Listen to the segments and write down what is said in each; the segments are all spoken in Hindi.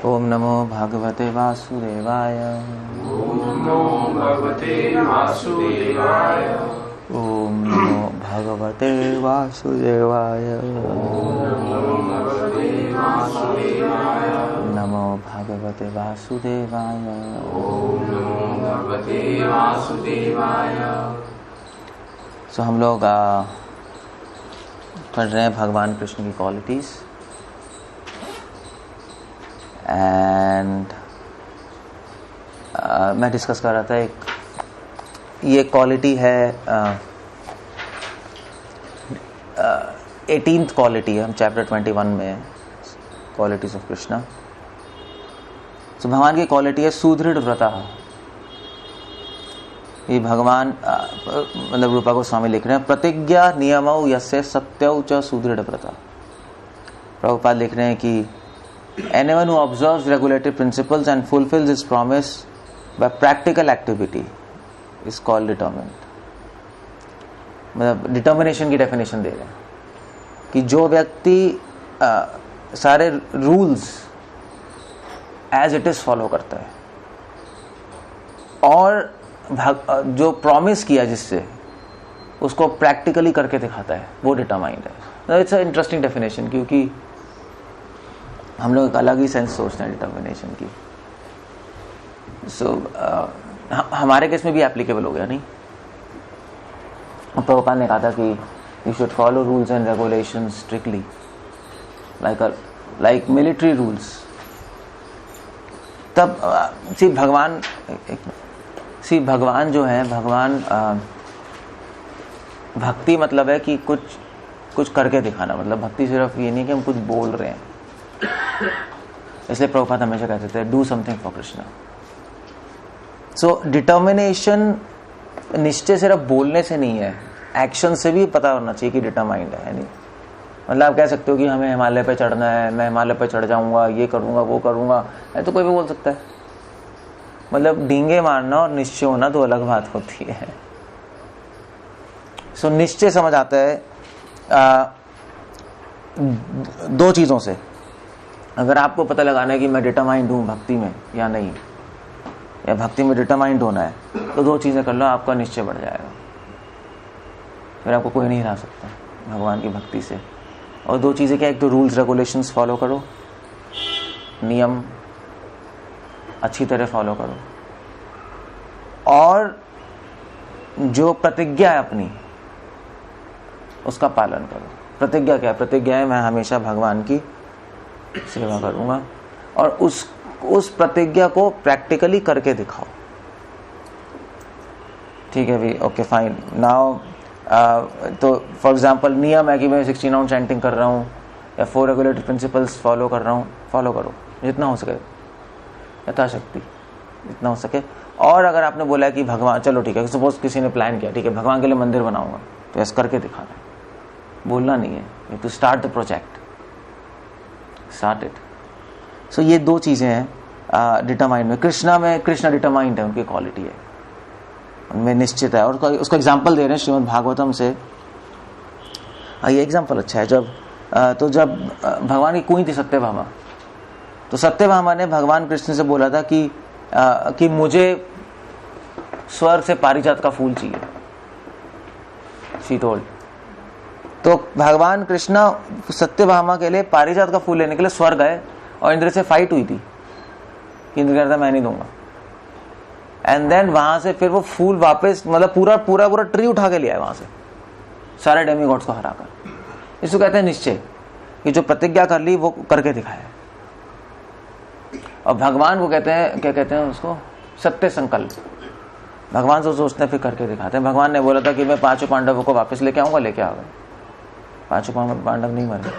ओम नमो भगवते वासुदेवाय। ओम नमो भगवते वासुदेवाय। ओम नमो भगवते वासुदेवाय। नमो भगवते वासुदेवाय। ओम नमो भगवते वासुदेवाय। सो हम लोग पढ़ रहे हैं भगवान कृष्ण की क्वालिटीज एंड मैं डिस्कस कर रहा था ये क्वालिटी है 18th क्वालिटी है, हम चैप्टर 21 में क्वालिटीज ऑफ कृष्णा। तो भगवान की क्वालिटी है सुदृढ़ व्रता। ये भगवान मतलब रूपा गोस्वामी लिख रहे हैं, प्रतिज्ञा नियमौ यस्य सत्यौ च सुदृढ़ व्रता। प्रभुपाद लिख रहे हैं कि anyone who observes regulatory principles and fulfills his promise by practical activity is called determined। मतलब डिटर्मिनेशन की डेफिनेशन दे रहे हैं कि जो व्यक्ति सारे rules as it is follow करता है और जो प्रॉमिस किया जिससे उसको प्रैक्टिकली करके दिखाता है, वो डिटरमाइंड है। इट्स अ इंटरेस्टिंग डेफिनेशन, क्योंकि हम लोग एक अलग ही सेंस सोचते हैं डिटर्मिनेशन की। हमारे केस में भी एप्लीकेबल हो गया नहीं। प्रभुपाद ने कहा था कि you should follow rules and regulations strictly like military rules. तब भगवान जो है, भगवान भक्ति मतलब है कि कुछ करके दिखाना। मतलब भक्ति सिर्फ ये नहीं कि हम कुछ बोल रहे हैं। इसलिए प्रभुपाद हमेशा कहते थे do something for Krishna. So determination निश्चय सिर्फ बोलने से नहीं है, एक्शन से भी पता होना चाहिए कि डिटरमाइंड है नहीं। मतलब आप कह सकते हो कि हमें हिमालय पे चढ़ना है, मैं हिमालय पे चढ़ जाऊंगा, ये करूंगा वो करूंगा, तो कोई भी बोल सकता है। मतलब डींगे मारना और निश्चय होना दो अलग बात होती है। सो निश्चय समझ आता है दो चीजों से। अगर आपको पता लगाना है कि मैं डिटरमाइंड हूं भक्ति में या नहीं, या भक्ति में डिटरमाइंड होना है, तो दो चीजें कर लो, आपका निश्चय बढ़ जाएगा। फिर आपको कोई नहीं हरा सकता भगवान की भक्ति से। और दो चीजें क्या, एक तो रूल्स रेगुलेशंस फॉलो करो, नियम अच्छी तरह फॉलो करो, और जो प्रतिज्ञा है अपनी उसका पालन करो। प्रतिज्ञा क्या है? प्रतिज्ञा है मैं हमेशा भगवान की सेवा करूंगा, और उस प्रतिज्ञा को प्रैक्टिकली करके दिखाओ। ठीक है भी, ओके फाइन। नाउ तो फॉर एग्जांपल नियम है कि मैं 16 राउंड चैंटिंग कर रहा हूँ या 4 रेगुलेटरी प्रिंसिपल्स फॉलो कर रहा हूँ। फॉलो करो जितना हो सके, यथाशक्ति जितना हो सके। और अगर आपने बोला है कि भगवान, चलो ठीक है, सपोज किसी ने प्लान किया, ठीक है भगवान के लिए मंदिर बनाऊंगा, तो ऐसा करके दिखाना है, बोलना नहीं है। You to start the project, start it. So ये दो चीजें हैं डिटरमाइंड में। कृष्णा डिटरमाइंड है, उनकी क्वालिटी है, उनमें निश्चित है। और उसका एग्जांपल दे रहे हैं श्रीमद् भागवतम से। ये एग्जांपल अच्छा है। जब भगवान की कुईं थी सत्यभामा, तो सत्यभामा ने भगवान कृष्ण से बोला था कि मुझे स्वर्ग से पारिजात का फूल चाहिए, शी टोल्ड। तो भगवान कृष्ण सत्यभामा के लिए पारिजात का फूल लेने के लिए स्वर्ग गए, और इंद्र से फाइट हुई थी। इंद्र कहता मैं नहीं दूंगा, एंड देन वहां से फिर वो फूल वापस, मतलब पूरा ट्री उठा के लिया है वहां से, सारे डेमीगॉड्स को हराकर। इसको कहते हैं निश्चय, कि जो प्रतिज्ञा कर ली वो करके दिखाया। और भगवान को कहते हैं, क्या कहते हैं उसको, सत्य संकल्प। भगवान जो सोचते हैं फिर करके दिखाते हैं। भगवान ने बोला था कि मैं 5 पांडवों को वापस लेके आऊंगा, लेके आ गए। 5 पांडव नहीं मरे,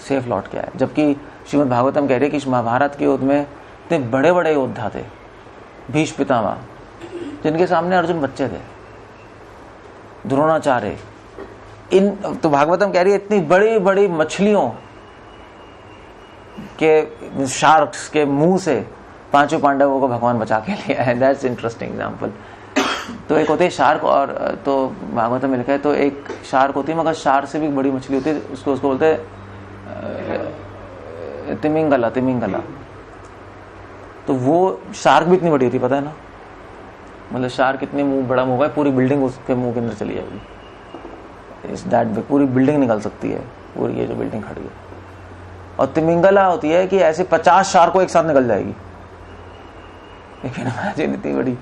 सेफ लौट के आए। जबकि श्रीमद् भागवतम कह रही है कि महाभारत के युद्ध में इतने बड़े बड़े योद्धा थे, भीष्म पितामह, जिनके सामने अर्जुन बच्चे थे, द्रोणाचार्य। तो भागवतम कह रही है इतनी बड़ी बड़ी मछलियों के, शार्क्स के मुंह से 5 पांडवों को भगवान बचा के लिया है। That's interesting example. तो एक होते है शार्क, और तो भागवतम में लिखा है, तो एक शार्क होती है, मगर शार्क से भी बड़ी मछली होती है, उसको बोलते हैं तिमिंगला, तिमिंगला। तो वो शार्क भी इतनी बड़ी होती, पता है ना, मतलब शार्क इतने मुंह बड़ा मुंह है, पूरी बिल्डिंग उसके मुंह के अंदर चली जाएगी। इस दैट बिग, पूरी बिल्डिंग निकल सकती है, पूरी ये जो बिल्डिंग खड़ी है। और तिमिंगला होती है कि ऐसे 50 शार्क को एक साथ निकल जाएगी, लेकिन इमेजिन इतनी बड़ी।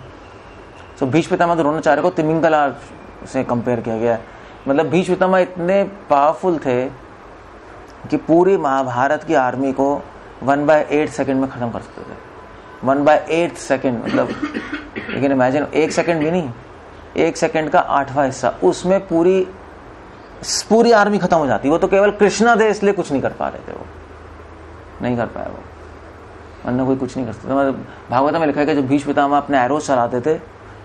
तो भीष्म पितामह द्रोणाचार्य चार्य को तिमिंगला से कंपेयर किया गया है। मतलब भीष्म पितामह इतने पावरफुल थे कि पूरी महाभारत की आर्मी को 1/8 सेकंड में खत्म कर सकते थे। 1/8 सेकंड, मतलब लेकिन इमेजिन 1 सेकंड भी नहीं, 1 सेकंड का 8वां हिस्सा, उसमें पूरी आर्मी खत्म हो जाती। वो तो केवल कृष्णा थे इसलिए कुछ नहीं कर पा रहे थे, वो नहीं कर पाया, वो वरना कोई कुछ नहीं कर सकता। मतलब भागवत में लिखा है कि जब भीष्म पितामह अपने एरोस चलाते थे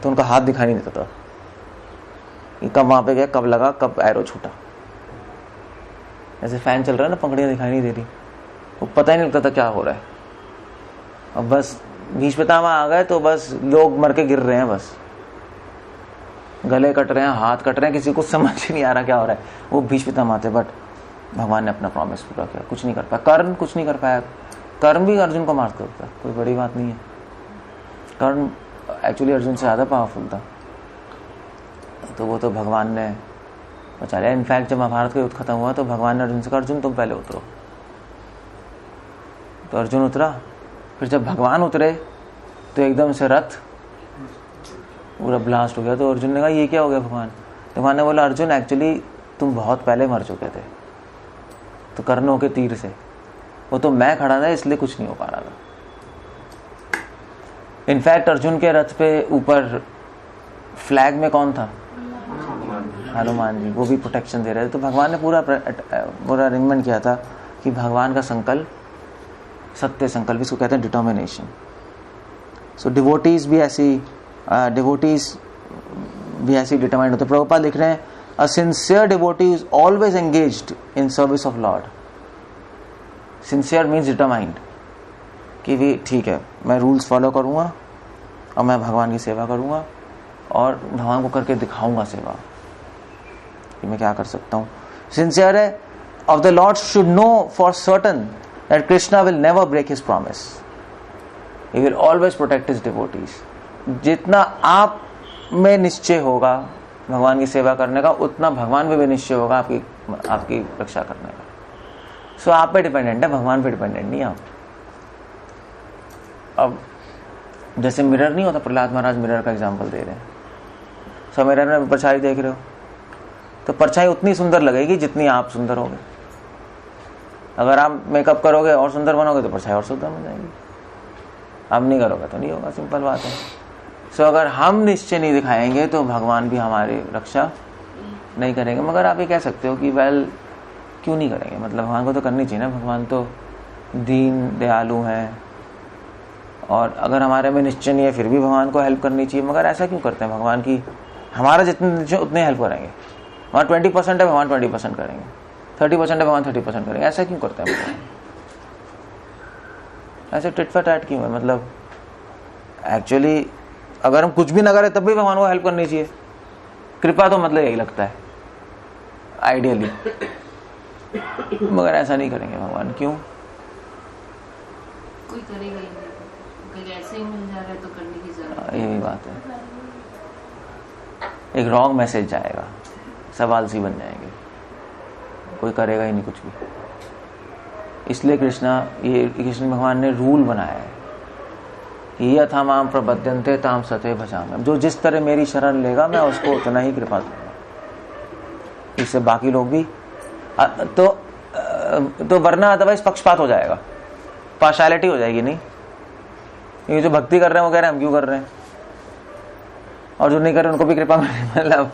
तो उनका हाथ दिखाई नहीं देता था, कब वहां पे गया, कब लगा, कब एरो छूटा। ऐसे फैन चल रहा है ना, पंखड़ियां दिखाई नहीं दे रही, वो पता ही नहीं लगता था क्या हो रहा है। अब बस भीष्म पितामह आ गए तो बस लोग मर के गिर रहे हैं, बस गले कट रहे हैं, हाथ कट रहे हैं, किसी को समझ ही नहीं आ रहा क्या हो रहा है। वो भीष्म पितामह थे, बट भगवान ने अपना प्रॉमिस पूरा किया, कुछ नहीं कर पाया। कर्ण कुछ नहीं कर पाया, कर्ण भी अर्जुन को मार सकता, कोई बड़ी बात नहीं है। कर्ण एक्चुअली अर्जुन से ज्यादा पावरफुल था, तो वो तो भगवान ने बचा लिया। इनफैक्ट जब महाभारत का युद्ध खत्म हुआ तो भगवान ने अर्जुन से कहा, अर्जुन तुम पहले उतरो। तो अर्जुन उतरा। फिर जब भगवान उतरे तो एकदम से रथ पूरा ब्लास्ट हो गया। तो अर्जुन ने कहा ये क्या हो गया भगवान? तो भगवान ने बोला, अर्जुन एक्चुअली तुम बहुत पहले मर चुके थे, तो कर्णों के तीर से, वो तो मैं खड़ा था इसलिए कुछ नहीं हो पा रहा था। इनफैक्ट अर्जुन के रथ पे ऊपर फ्लैग में कौन था? हनुमान जी, वो भी प्रोटेक्शन दे रहे थे। तो भगवान ने पूरा अरेंजमेंट किया था कि भगवान का संकल्प सत्य संकल्प, इसको कहते हैं डिटर्मिनेशन। सो डिवोटीज भी ऐसी डिटरमाइंड होते। प्रभुपाद लिख रहे हैं, अ sincere devotee is always engaged in service of Lord. Sincere means determined, कि भी ठीक है मैं रूल्स फॉलो करूंगा और मैं भगवान की सेवा करूंगा और भगवान को करके दिखाऊंगा सेवा कि मैं क्या कर सकता हूं। सिंसियर है of the lord should know for certain that Krishna will never break his promise, he will always protect his devotees. जितना आप में निश्चय होगा भगवान की सेवा करने का, उतना भगवान में भी निश्चय होगा आपकी रक्षा करने का। सो आप पे डिपेंडेंट है, भगवान पे डिपेंडेंट नहीं आप। अब जैसे मिरर नहीं होता, प्रहलाद महाराज मिरर का एग्जांपल दे रहे हैं। सो मिरर में परछाई देख रहे हो तो परछाई उतनी सुंदर लगेगी जितनी आप सुंदर होगे। अगर आप मेकअप करोगे और सुंदर बनोगे तो परछाई और सुंदर बन जाएगी, आप नहीं करोगे तो नहीं होगा, सिंपल बात है। सो अगर हम निश्चय नहीं दिखाएंगे तो भगवान भी हमारी रक्षा नहीं करेंगे। मगर आप ये कह सकते हो कि वेल क्यों नहीं करेंगे, मतलब भगवान को तो करनी चाहिए ना, भगवान तो दीन दयालु हैं और अगर हमारे में निश्चय नहीं है फिर भी भगवान को हेल्प करनी चाहिए। मगर ऐसा क्यों करते हैं भगवान की, हमारा जितने उतने हेल्प करेंगे। हमारा 20% है, भगवान 20% करेंगे, 30% है, भगवान 30% करेंगे। ऐसा क्यों करते हैं भगवान? ऐसे टिट फॉर टैट क्यों है? मतलब एक्चुअली अगर हम कुछ भी ना करें तब भी भगवान को हेल्प करनी चाहिए। कृपा तो मतलब यही लगता है आइडियली, मगर ऐसा नहीं करेंगे भगवान, क्यों? कोई करेगा ही नहीं, ऐसे ही मिल जा रहा है तो करने की जरूरत। यही बात है, एक रॉन्ग मैसेज जाएगा, सब आलसी बन जाएंगे, कोई करेगा ही नहीं कुछ भी। इसलिए कृष्ण भगवान ने रूल बनाया है, यथा माम प्रपद्यन्ते ताम सते भजाम्यहम्। जो जिस तरह मेरी शरण लेगा मैं उसको उतना ही कृपा दूंगा। इससे बाकी लोग भी तो वरना अदरवाइज पक्षपात हो जाएगा, पार्शियलिटी हो जाएगी। नहीं, ये जो भक्ति कर रहे हैं वो कह रहे हैं हम क्यों कर रहे हैं, और जो नहीं कर रहे उनको भी कृपा मिले, मतलब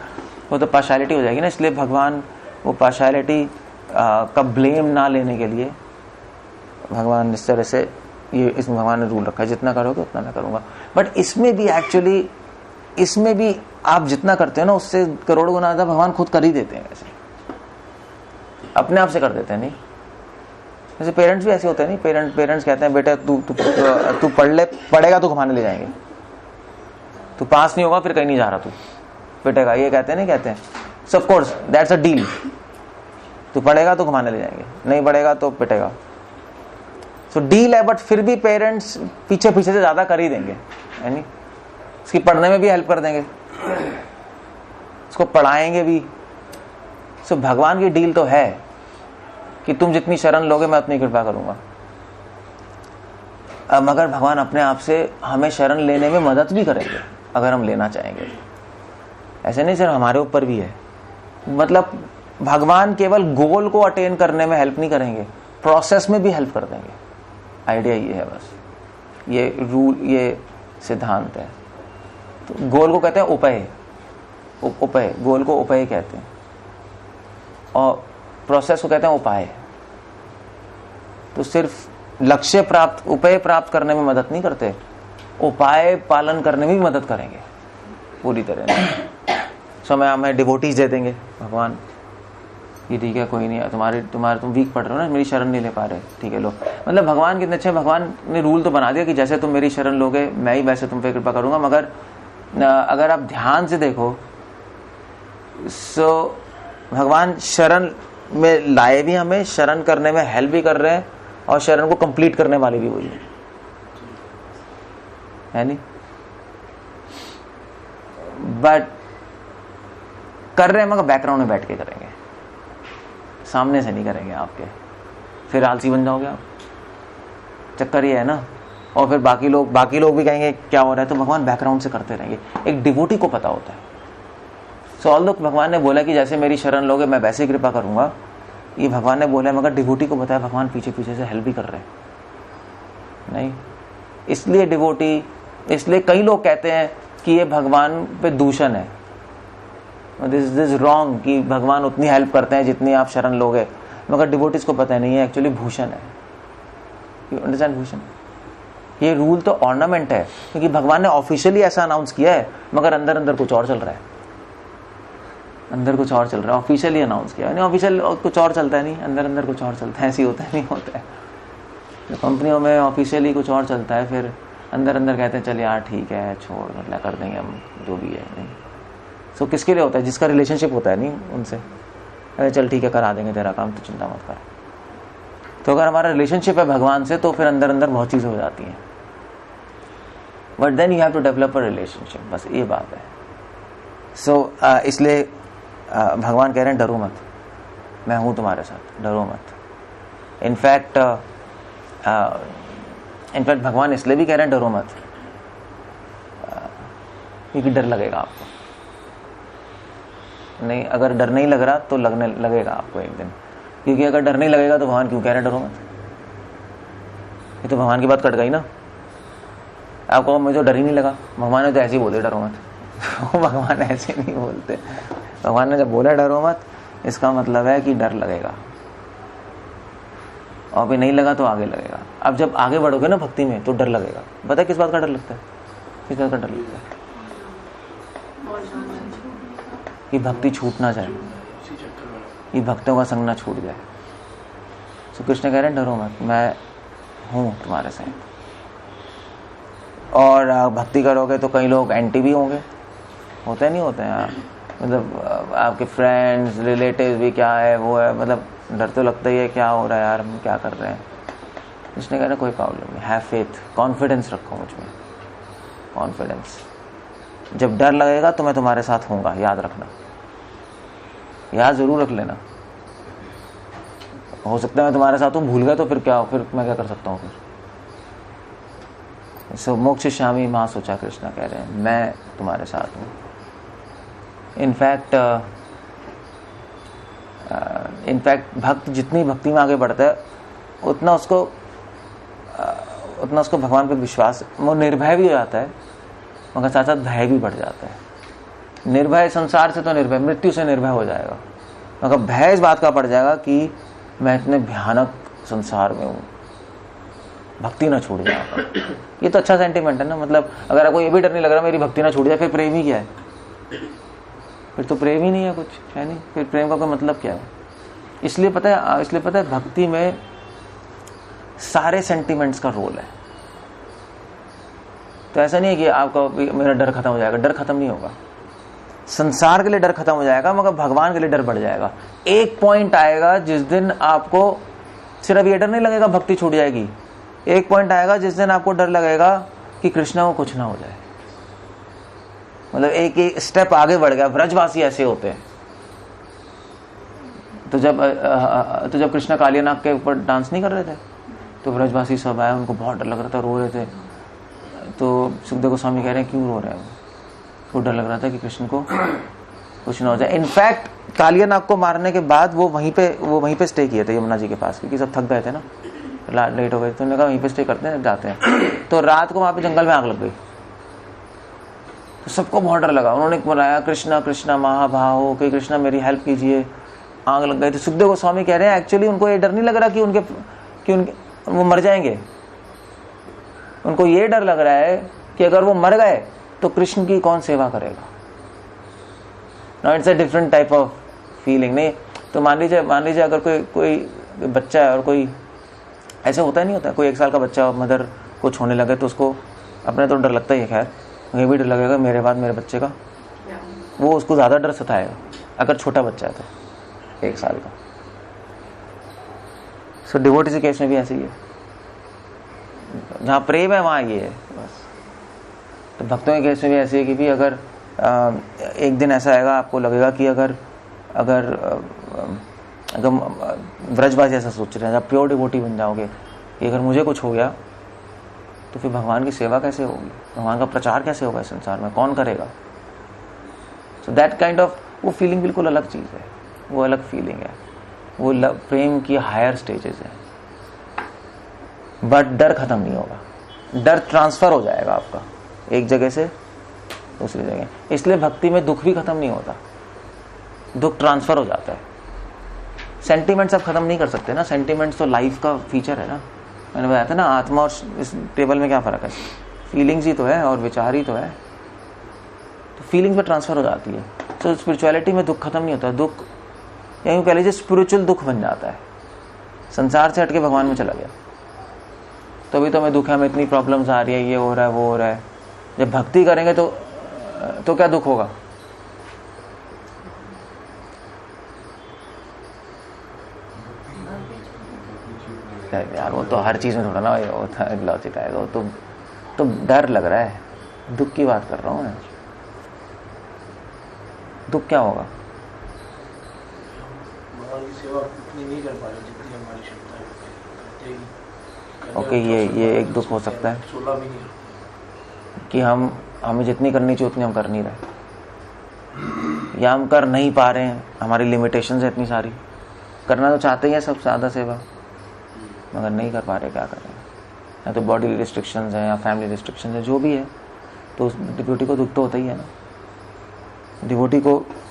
वो तो पार्शियलिटी हो जाएगी ना। इसलिए भगवान वो पार्शियलिटी का ब्लेम ना लेने के लिए भगवान इस तरह से इसमें भगवान ने रूल रखा है, जितना करोगे उतना मैं करूंगा। बट इसमें भी एक्चुअली आप जितना करते हो ना उससे करोड़ गुना ज्यादा भगवान खुद कर ही देते हैं, वैसे अपने आप से कर देते हैं। नहीं, जैसे पेरेंट्स भी ऐसे होते हैं। नहीं, पेरेंट्स कहते हैं बेटा तू पढ़ेगा तो घुमाने ले जाएंगे, तू पास नहीं होगा फिर कहीं नहीं जा रहा, तू पिटेगा, ये कहते हैं नहीं कहते हैं। सो of course that's a deal, तू पढ़ेगा तो घुमाने ले जाएंगे, नहीं पढ़ेगा तो पिटेगा। सो डील है, बट फिर भी पेरेंट्स पीछे पीछे से ज्यादा कर ही देंगे, यानी उसकी पढ़ने में भी हेल्प कर देंगे, उसको पढ़ाएंगे भी। सो भगवान की डील तो है कि तुम जितनी शरण लोगे मैं उतनी कृपा करूंगा। मगर भगवान अपने आप से हमें शरण लेने में मदद भी करेंगे अगर हम लेना चाहेंगे। ऐसे नहीं सिर्फ हमारे ऊपर भी है, मतलब भगवान केवल गोल को अटेन करने में हेल्प नहीं करेंगे, प्रोसेस में भी हेल्प कर देंगे। आइडिया ये है, बस ये रूल, ये सिद्धांत है। तो गोल को कहते हैं उपाय, उपाय, गोल को उपाय कहते हैं, और प्रोसेस को कहते हैं उपाय। तो सिर्फ लक्ष्य प्राप्त, उपाय प्राप्त करने में मदद नहीं करते, उपाय पालन करने में भी मदद करेंगे पूरी तरह से। समय हमें डिवोटीज दे देंगे भगवान, ये ठीक है कोई नहीं, तुम वीक पढ़ रहे हो ना, मेरी शरण नहीं ले पा रहे, ठीक है लो। मतलब भगवान कितने अच्छे, भगवान ने रूल तो बना दिया कि जैसे तुम मेरी शरण लोगे मैं ही वैसे तुम पे कृपा करूंगा। मगर अगर आप ध्यान से देखो, सो भगवान शरण में लाए भी, हमें शरण करने में हेल्प भी कर रहे हैं, और शरण को कंप्लीट करने वाले भी वही है नहीं। बट कर रहे हैं मगर बैकग्राउंड में बैठ के करेंगे, सामने से नहीं करेंगे आपके, फिर आलसी बन जाओगे आप। चक्कर ये है ना। और फिर बाकी लोग भी कहेंगे क्या हो रहा है, तो भगवान बैकग्राउंड से करते रहेंगे। एक डिवोटी को पता होता है। सो ऑल दो भगवान ने बोला कि जैसे मेरी शरण लोगे मैं वैसे ही कृपा करूंगा, ये भगवान ने बोला, मगर डिवोटी को बताया भगवान पीछे पीछे से हेल्प भी कर रहे हैं नहीं। इसलिए डिवोटी, इसलिए कई लोग कहते हैं कि ये भगवान पे दूषण है, दिस इज रॉन्ग, कि भगवान उतनी हेल्प करते हैं जितनी आप शरण लोगे, मगर डिवोटीज को पता नहीं है एक्चुअली भूषण है। You understand? भूषण, ये रूल तो ऑर्नामेंट है, क्योंकि भगवान ने ऑफिशियली ऐसा अनाउंस किया है, मगर अंदर अंदर कुछ और चल रहा है, अंदर कुछ और चल रहा है। ऑफिशियली अनाउंस किया है, ऑफिशियल कुछ और चलता है, नहीं अंदर अंदर कुछ और चलता है। ऐसे होता है, नहीं होता है। तो कंपनियों में ऑफिशियली कुछ और चलता है, फिर अंदर अंदर कहते हैं चल यार ठीक है छोड़, मतलब कर देंगे हम जो भी है। नहीं, सो किसके लिए होता है? जिसका रिलेशनशिप होता है नहीं उनसे, अरे चल ठीक है करा देंगे तेरा काम, तो चिंता मत कर। तो अगर हमारा रिलेशनशिप है भगवान से, तो फिर अंदर अंदर बहुत चीजें हो जाती हैं। But then you have to develop a relationship, बस ये बात है। सो इसलिए भगवान कह रहे हैं डरो मत, मैं हूं तुम्हारे साथ, डरो मत। इनफैक्ट भगवान इसलिए भी कह रहे हैं डरो मत क्योंकि डर लगेगा आपको। नहीं, अगर डर नहीं लग रहा तो लगेगा आपको एक दिन, क्योंकि अगर डर नहीं लगेगा तो भगवान क्यों कह रहे हैं डरो मत? ये तो भगवान की बात कट गई ना। आपको मुझे डर ही नहीं लगा, भगवान ने तो ऐसे ही बोले डरो मत। भगवान ऐसे नहीं बोलते। भगवान ने जब बोला डरो मत, इसका मतलब है कि डर लगेगा, और अभी नहीं लगा तो आगे लगेगा। अब जब आगे बढ़ोगे ना भक्ति में तो डर लगेगा। पता है किस बात का डर लगता है? किस बात का डर लगता है? कि भक्ति छूट ना जाए, कि भक्तों का संग ना छूट जाए। तो कृष्ण कह रहे हैं डरो मत, मैं हूं तुम्हारे साथ। और भक्ति करोगे तो कई लोग एंटी भी होंगे, होते नहीं होते हैं, मतलब आपके फ्रेंड्स रिलेटिव भी क्या है वो है, मतलब डर तो लगता ही है क्या हो रहा है यार, हम क्या कर रहे हैं। इसने कह रहा कोई प्रॉब्लम नहीं, हैव फेथ, कॉन्फिडेंस रखो मुझ में, कॉन्फिडेंस। जब डर लगेगा तो मैं तुम्हारे साथ हूंगा, याद रखना, याद जरूर रख लेना। हो सकता है मैं तुम्हारे साथ हूं, भूल गया तो फिर क्या, फिर मैं क्या कर सकता हूँ फिर। सो मोक्षयिष्यामि मां सोचा, कृष्णा कह रहे हैं मैं तुम्हारे साथ हूं। इनफैक्ट भक्त जितनी भक्ति में आगे बढ़ता है उतना उसको भगवान पे विश्वास, वो निर्भय भी हो जाता है, मगर साथ साथ भय भी बढ़ जाता है। निर्भय संसार से तो निर्भय, मृत्यु से निर्भय हो जाएगा, मगर भय इस बात का पड़ जाएगा कि मैं इतने भयानक संसार में हूँ, भक्ति ना छूट जाए। ये तो अच्छा सेंटिमेंट है ना। मतलब अगर आपको ये भी डर नहीं लग रहा मेरी भक्ति ना छूट जाए, फिर प्रेम ही क्या है? फिर तो प्रेम ही नहीं है, कुछ है नहीं, फिर प्रेम का कोई मतलब क्या है? इसलिए पता है भक्ति में सारे सेंटिमेंट्स का रोल है। तो ऐसा नहीं है कि आपका मेरा डर खत्म हो जाएगा, डर खत्म नहीं होगा। संसार के लिए डर खत्म हो जाएगा, मगर भगवान के लिए डर बढ़ जाएगा। एक पॉइंट आएगा जिस दिन आपको सिर्फ ये डर नहीं लगेगा भक्ति छूट जाएगी, एक पॉइंट आएगा जिस दिन आपको डर लगेगा कि कृष्णा को कुछ ना हो जाए, मतलब एक स्टेप आगे बढ़ गया। ब्रजवासी ऐसे होते हैं। तो जब कृष्णा कालियानाग के ऊपर डांस नहीं कर रहे थे तो ब्रजवासी सब आए, उनको बहुत डर लग रहा था, रो रहे थे। तो सुखदेव गोस्वामी कह रहे हैं क्यों रो रहे हैं? वो डर लग रहा था कि कृष्ण को कुछ ना हो जाए। इनफैक्ट कालियानाग को मारने के बाद वो वहीं पे स्टे किए थे यमुना जी के पास, क्योंकि सब थक गए थे ना, लेट हो गए। तो उन्होंने कहा वहीं पे स्टे करते हैं, जाते हैं। तो रात को वहां पे जंगल में आग लग गई, तो सबको बहुत डर लगा। उन्होंने बुलाया कृष्णा कृष्णा महाभाहो, कि कृष्णा मेरी हेल्प कीजिए, आग लग गई। तो सुखदेव गोस्वामी कह रहे हैं एक्चुअली उनको ये डर नहीं लग रहा कि उनके वो मर जाएंगे। उनको ये डर लग रहा है कि अगर वो मर गए तो कृष्ण की कौन सेवा करेगा। Now it's a different type of feeling. नहीं तो मान लीजिए अगर कोई बच्चा है और कोई ऐसे होता ही नहीं होता, कोई 1 साल का बच्चा मदर को छोड़ने लगे तो उसको अपने तो डर लगता ही है, खैर ये भी डर लगेगा मेरे बाद मेरे बच्चे का, वो उसको ज्यादा डर सताएगा अगर छोटा बच्चा है तो 1 साल का। सो डिवोटी के केस में भी ऐसे ही है, जहां प्रेम है वहां ये है बस। तो भक्तों के केस में भी ऐसे है कि भी अगर एक दिन ऐसा आएगा आपको लगेगा कि अगर ब्रजवासी ऐसा सोच रहे हैं, जब प्योर डिवोटी बन जाओगे कि अगर मुझे कुछ हो गया तो फिर भगवान की सेवा कैसे होगी, भगवान का प्रचार कैसे होगा इस संसार में, कौन करेगा। सो दैट काइंड ऑफ वो फीलिंग बिल्कुल अलग चीज है, वो अलग फीलिंग है, वो प्रेम की हायर स्टेजेस है। बट डर खत्म नहीं होगा, डर ट्रांसफर हो जाएगा आपका एक जगह से दूसरी जगह। इसलिए भक्ति में दुख भी खत्म नहीं होता, दुख ट्रांसफर हो जाता है। सेंटिमेंट्स आप खत्म नहीं कर सकते ना, सेंटिमेंट्स तो लाइफ का फीचर है ना। मैंने बताया था ना, आत्मा और इस टेबल में क्या फर्क है, फीलिंग्स ही तो है और विचार ही तो है। तो फीलिंग्स में ट्रांसफर हो जाती है। तो स्पिरिचुअलिटी में दुख खत्म नहीं होता, दुख या कह लीजिए स्पिरिचुअल दुख बन जाता है, संसार से हटके भगवान में चला गया। तो अभी तो हमें दुख है, हमें इतनी प्रॉब्लम्स आ रही है, ये हो रहा है वो हो रहा है। जब भक्ति करेंगे तो क्या दुख होगा। यार वो तो हर चीज में थोड़ा ना लॉजिक आएगा, वो तो डर लग रहा है, दुख की बात कर रहा हूं मैं। दुख क्या होगा, ओके ये एक दुख हो सकता है कि हमें जितनी करनी चाहिए उतनी हम कर नहीं रहे, या हम कर नहीं पा रहे हैं, हमारी लिमिटेशंस है इतनी सारी। करना तो चाहते ही है सब सादा सेवा, मगर नहीं कर पा रहे, क्या करें। या तो बॉडी रिस्ट्रिक्शंस है या फैमिली रिस्ट्रिक्शंस है, जो भी है, तो डिवोटी को दुख तो होता ही है ना।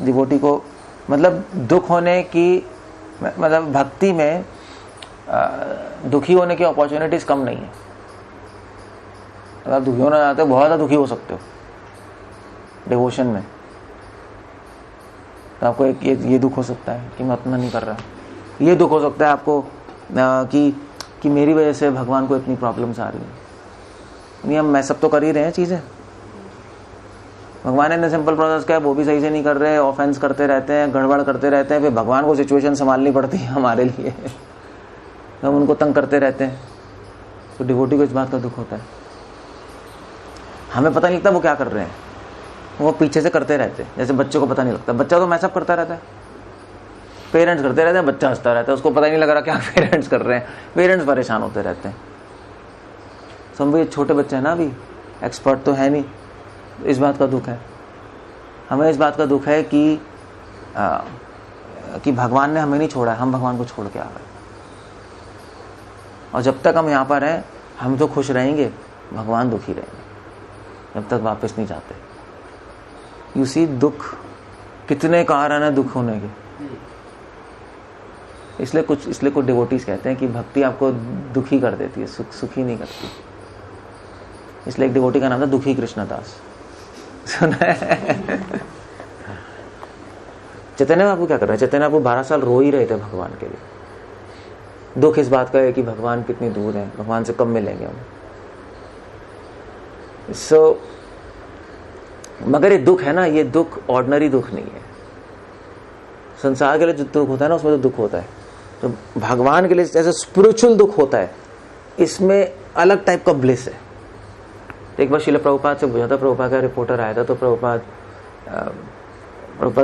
डिवोटी को मतलब दुख होने की, मतलब भक्ति में दुखी होने की अपॉर्चुनिटीज कम नहीं है। अगर आप दुखी होना चाहते हो, बहुत ज़्यादा दुखी हो सकते हो डिवोशन में। तो आपको एक ये दुख हो सकता है कि मैं उतना नहीं कर रहा, ये दुख हो सकता है आपको कि मेरी वजह से भगवान को इतनी प्रॉब्लम्स आ रही हैं। नहीं, हम मैं सब तो कर ही रहे हैं चीज़ें, भगवान ने सिंपल प्रोसेस क्या है, वो भी सही से नहीं कर रहे, ऑफेंस करते रहते हैं, गड़बड़ करते रहते हैं, फिर भगवान को सिचुएशन संभालनी पड़ती है हमारे लिए, हम उनको तंग करते रहते हैं। तो डिवोटी को इस बात का दुख होता है, हमें पता नहीं लगता वो क्या कर रहे हैं, वो पीछे से करते रहते हैं। जैसे बच्चों को पता नहीं लगता, बच्चा तो मैसअप करता रहता है, पेरेंट्स करते रहते हैं, बच्चा हंसता रहता है, उसको पता ही नहीं लग रहा क्या पेरेंट्स कर रहे हैं, पेरेंट्स परेशान होते रहते हैं। सब भी छोटे बच्चे हैं ना, अभी एक्सपर्ट तो है नहीं, इस बात का दुख है हमें। इस बात का दुख है कि भगवान ने हमें नहीं छोड़ा है, हम भगवान को छोड़ के आ गए। और जब तक हम यहाँ पर हैं, हम तो खुश रहेंगे, भगवान दुखी रहेंगे जब तक वापस नहीं जाते। यू सी, दुख कितने कारण है दुख होने के। इसलिए कुछ डिवोटीज कहते हैं कि भक्ति आपको दुखी कर देती है, सुखी नहीं करती। इसलिए एक डिवोटी का नाम था दुखी कृष्णदास, सुना है? चैतन्य बाबू क्या कर रहे हैं, चैतन्य बाबू 12 साल रो ही रहे थे भगवान के लिए। दुख इस बात का है कि भगवान कितनी दूर है, भगवान से कब मिलेंगे हम। मगर ये दुख है ना, ये दुख ऑर्डिनरी दुख नहीं है। संसार के लिए जो दुख होता है ना, उसमें तो दुख होता है। तो भगवान के लिए जैसे स्पिरिचुअल दुख होता है, इसमें अलग टाइप का ब्लिस है। एक बार श्रील प्रभुपाद से पूछा था, प्रभुपाद का रिपोर्टर आया था, तो प्रभुपाद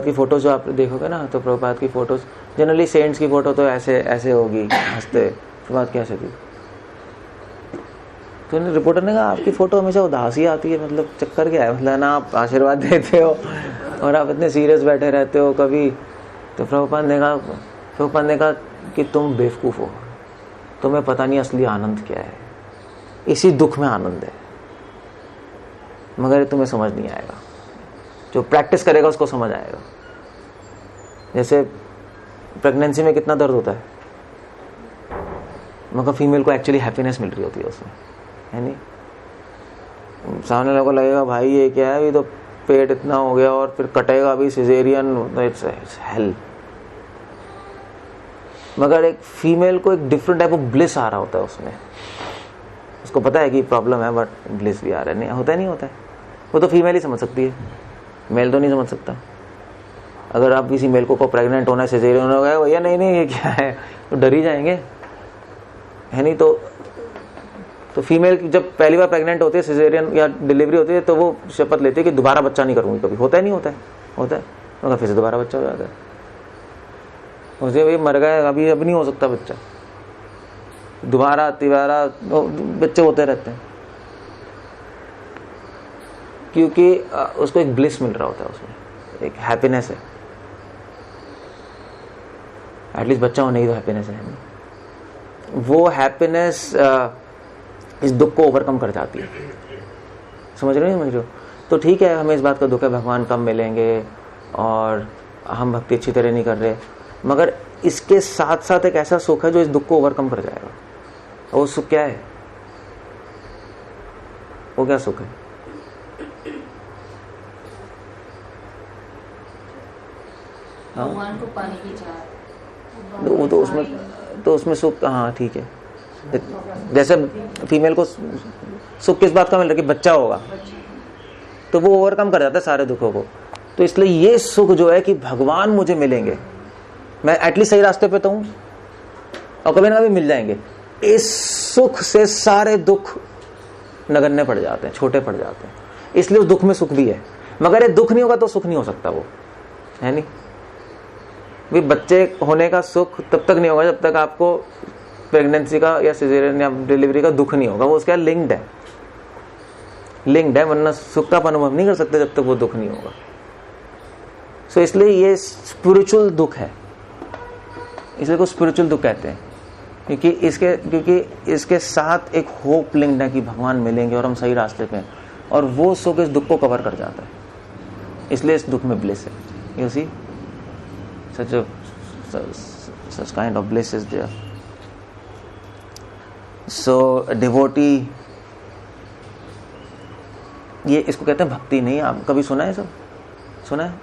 की फोटो जो आप देखोगे ना, तो प्रभुपाद की फोटोज जनरली सेंट्स की फोटो तो ऐसे ऐसे होगी, हंसते। प्रभुपाद कैसे थी? तो रिपोर्टर ने कहा आपकी फोटो हमेशा उदासी आती है, मतलब चक्कर क्या है, मतलब ना आप आशीर्वाद देते हो और आप इतने सीरियस बैठे रहते हो कभी। तो प्रभुपाद ने कहा कि तुम बेवकूफ हो, तुम्हें पता नहीं असली आनंद क्या है, इसी दुख में आनंद है, मगर तुम्हें समझ नहीं आएगा। जो प्रैक्टिस करेगा उसको समझ आएगा। जैसे प्रेगनेंसी में कितना दर्द होता है, मगर फीमेल को एक्चुअली हैप्पीनेस मिल रही होती है उसमें, है नहीं? सामने लोगों को लगेगा भाई ये क्या है, अभी तो पेट इतना हो गया और फिर कटेगा अभी सिजेरियन, इट्स हेल। मगर एक फीमेल को एक डिफरेंट टाइप ऑफ ब्लिस आ रहा होता है उसमें, उसको पता है कि प्रॉब्लम है बट ब्लिस भी आ रहा है। नहीं होता है, नहीं होता है, वो तो फीमेल ही समझ सकती है, मेल तो नहीं समझ सकता। अगर आप किसी मेल को प्रेग्नेंट होना है, सिजेरियन हो गया, भैया नहीं ये क्या है, तो डर ही जाएंगे, है नहीं? तो फीमेल जब पहली बार प्रेग्नेंट होती है, सिजेरियन या डिलीवरी होती है, तो वो शपथ लेती है कि दोबारा बच्चा नहीं करूंगी कभी। होता है, नहीं होता है? होता है, मगर फिर से दोबारा बच्चा हो जाता है। उसे भाई मर गए, अभी अब नहीं हो सकता बच्चा, दोबारा तिबारा बच्चे होते रहते हैं, क्योंकि उसको एक ब्लिस मिल रहा होता है, उसमें एक हैप्पीनेस है। एटलीस्ट बच्चा होने की तो हैप्पीनेस है नहीं? वो हैप्पीनेस इस दुख को ओवरकम कर जाती है। समझ रहे हो? तो ठीक है, हमें इस बात का दुख है भगवान कम मिलेंगे और हम भक्ति अच्छी तरह नहीं कर रहे, मगर इसके साथ साथ एक ऐसा सुख है जो इस दुख को ओवरकम कर जाएगा। और वो सुख क्या है? वो क्या सुख है? भगवान को पाने की चाह, वो तो उसमें सुख, हाँ ठीक है। जैसे फीमेल को सुख किस बात का मिल रहा है कि बच्चा होगा, तो वो ओवरकम कर जाता है सारे दुखों को। तो इसलिए ये सुख जो है कि भगवान मुझे मिलेंगे, मैं एटलीस्ट सही रास्ते पे तो हूं और कभी ना कभी मिल जाएंगे, इस सुख से सारे दुख नगण्य पड़ जाते हैं, छोटे पड़ जाते हैं। इसलिए उस दुख में सुख भी है, मगर ये दुख नहीं होगा तो सुख नहीं हो सकता, वो है नहीं? भी बच्चे होने का सुख तब तक नहीं होगा जब तक आपको प्रेगनेंसी का या सिजेरियन या डिलीवरी का दुख नहीं होगा, वो उसका लिंक्ड है, वरना सुख का अनुभव नहीं कर सकते जब तक वो दुख नहीं होगा। सो इसलिए ये स्पिरिचुअल दुख है, इसलिए को स्पिरिचुअल दुख कहते हैं, क्योंकि इसके साथ एक होप लिंक्ड है कि भगवान मिलेंगे और हम सही रास्ते पे हैं, और वो सुख इस दुख को कवर कर जाता है, इसलिए इस दुख में ब्लिस है। You see such kind of bliss is there. So devotee, ये इसको कहते हैं भक्ति। नहीं, आप कभी सुना है? सब सुना है?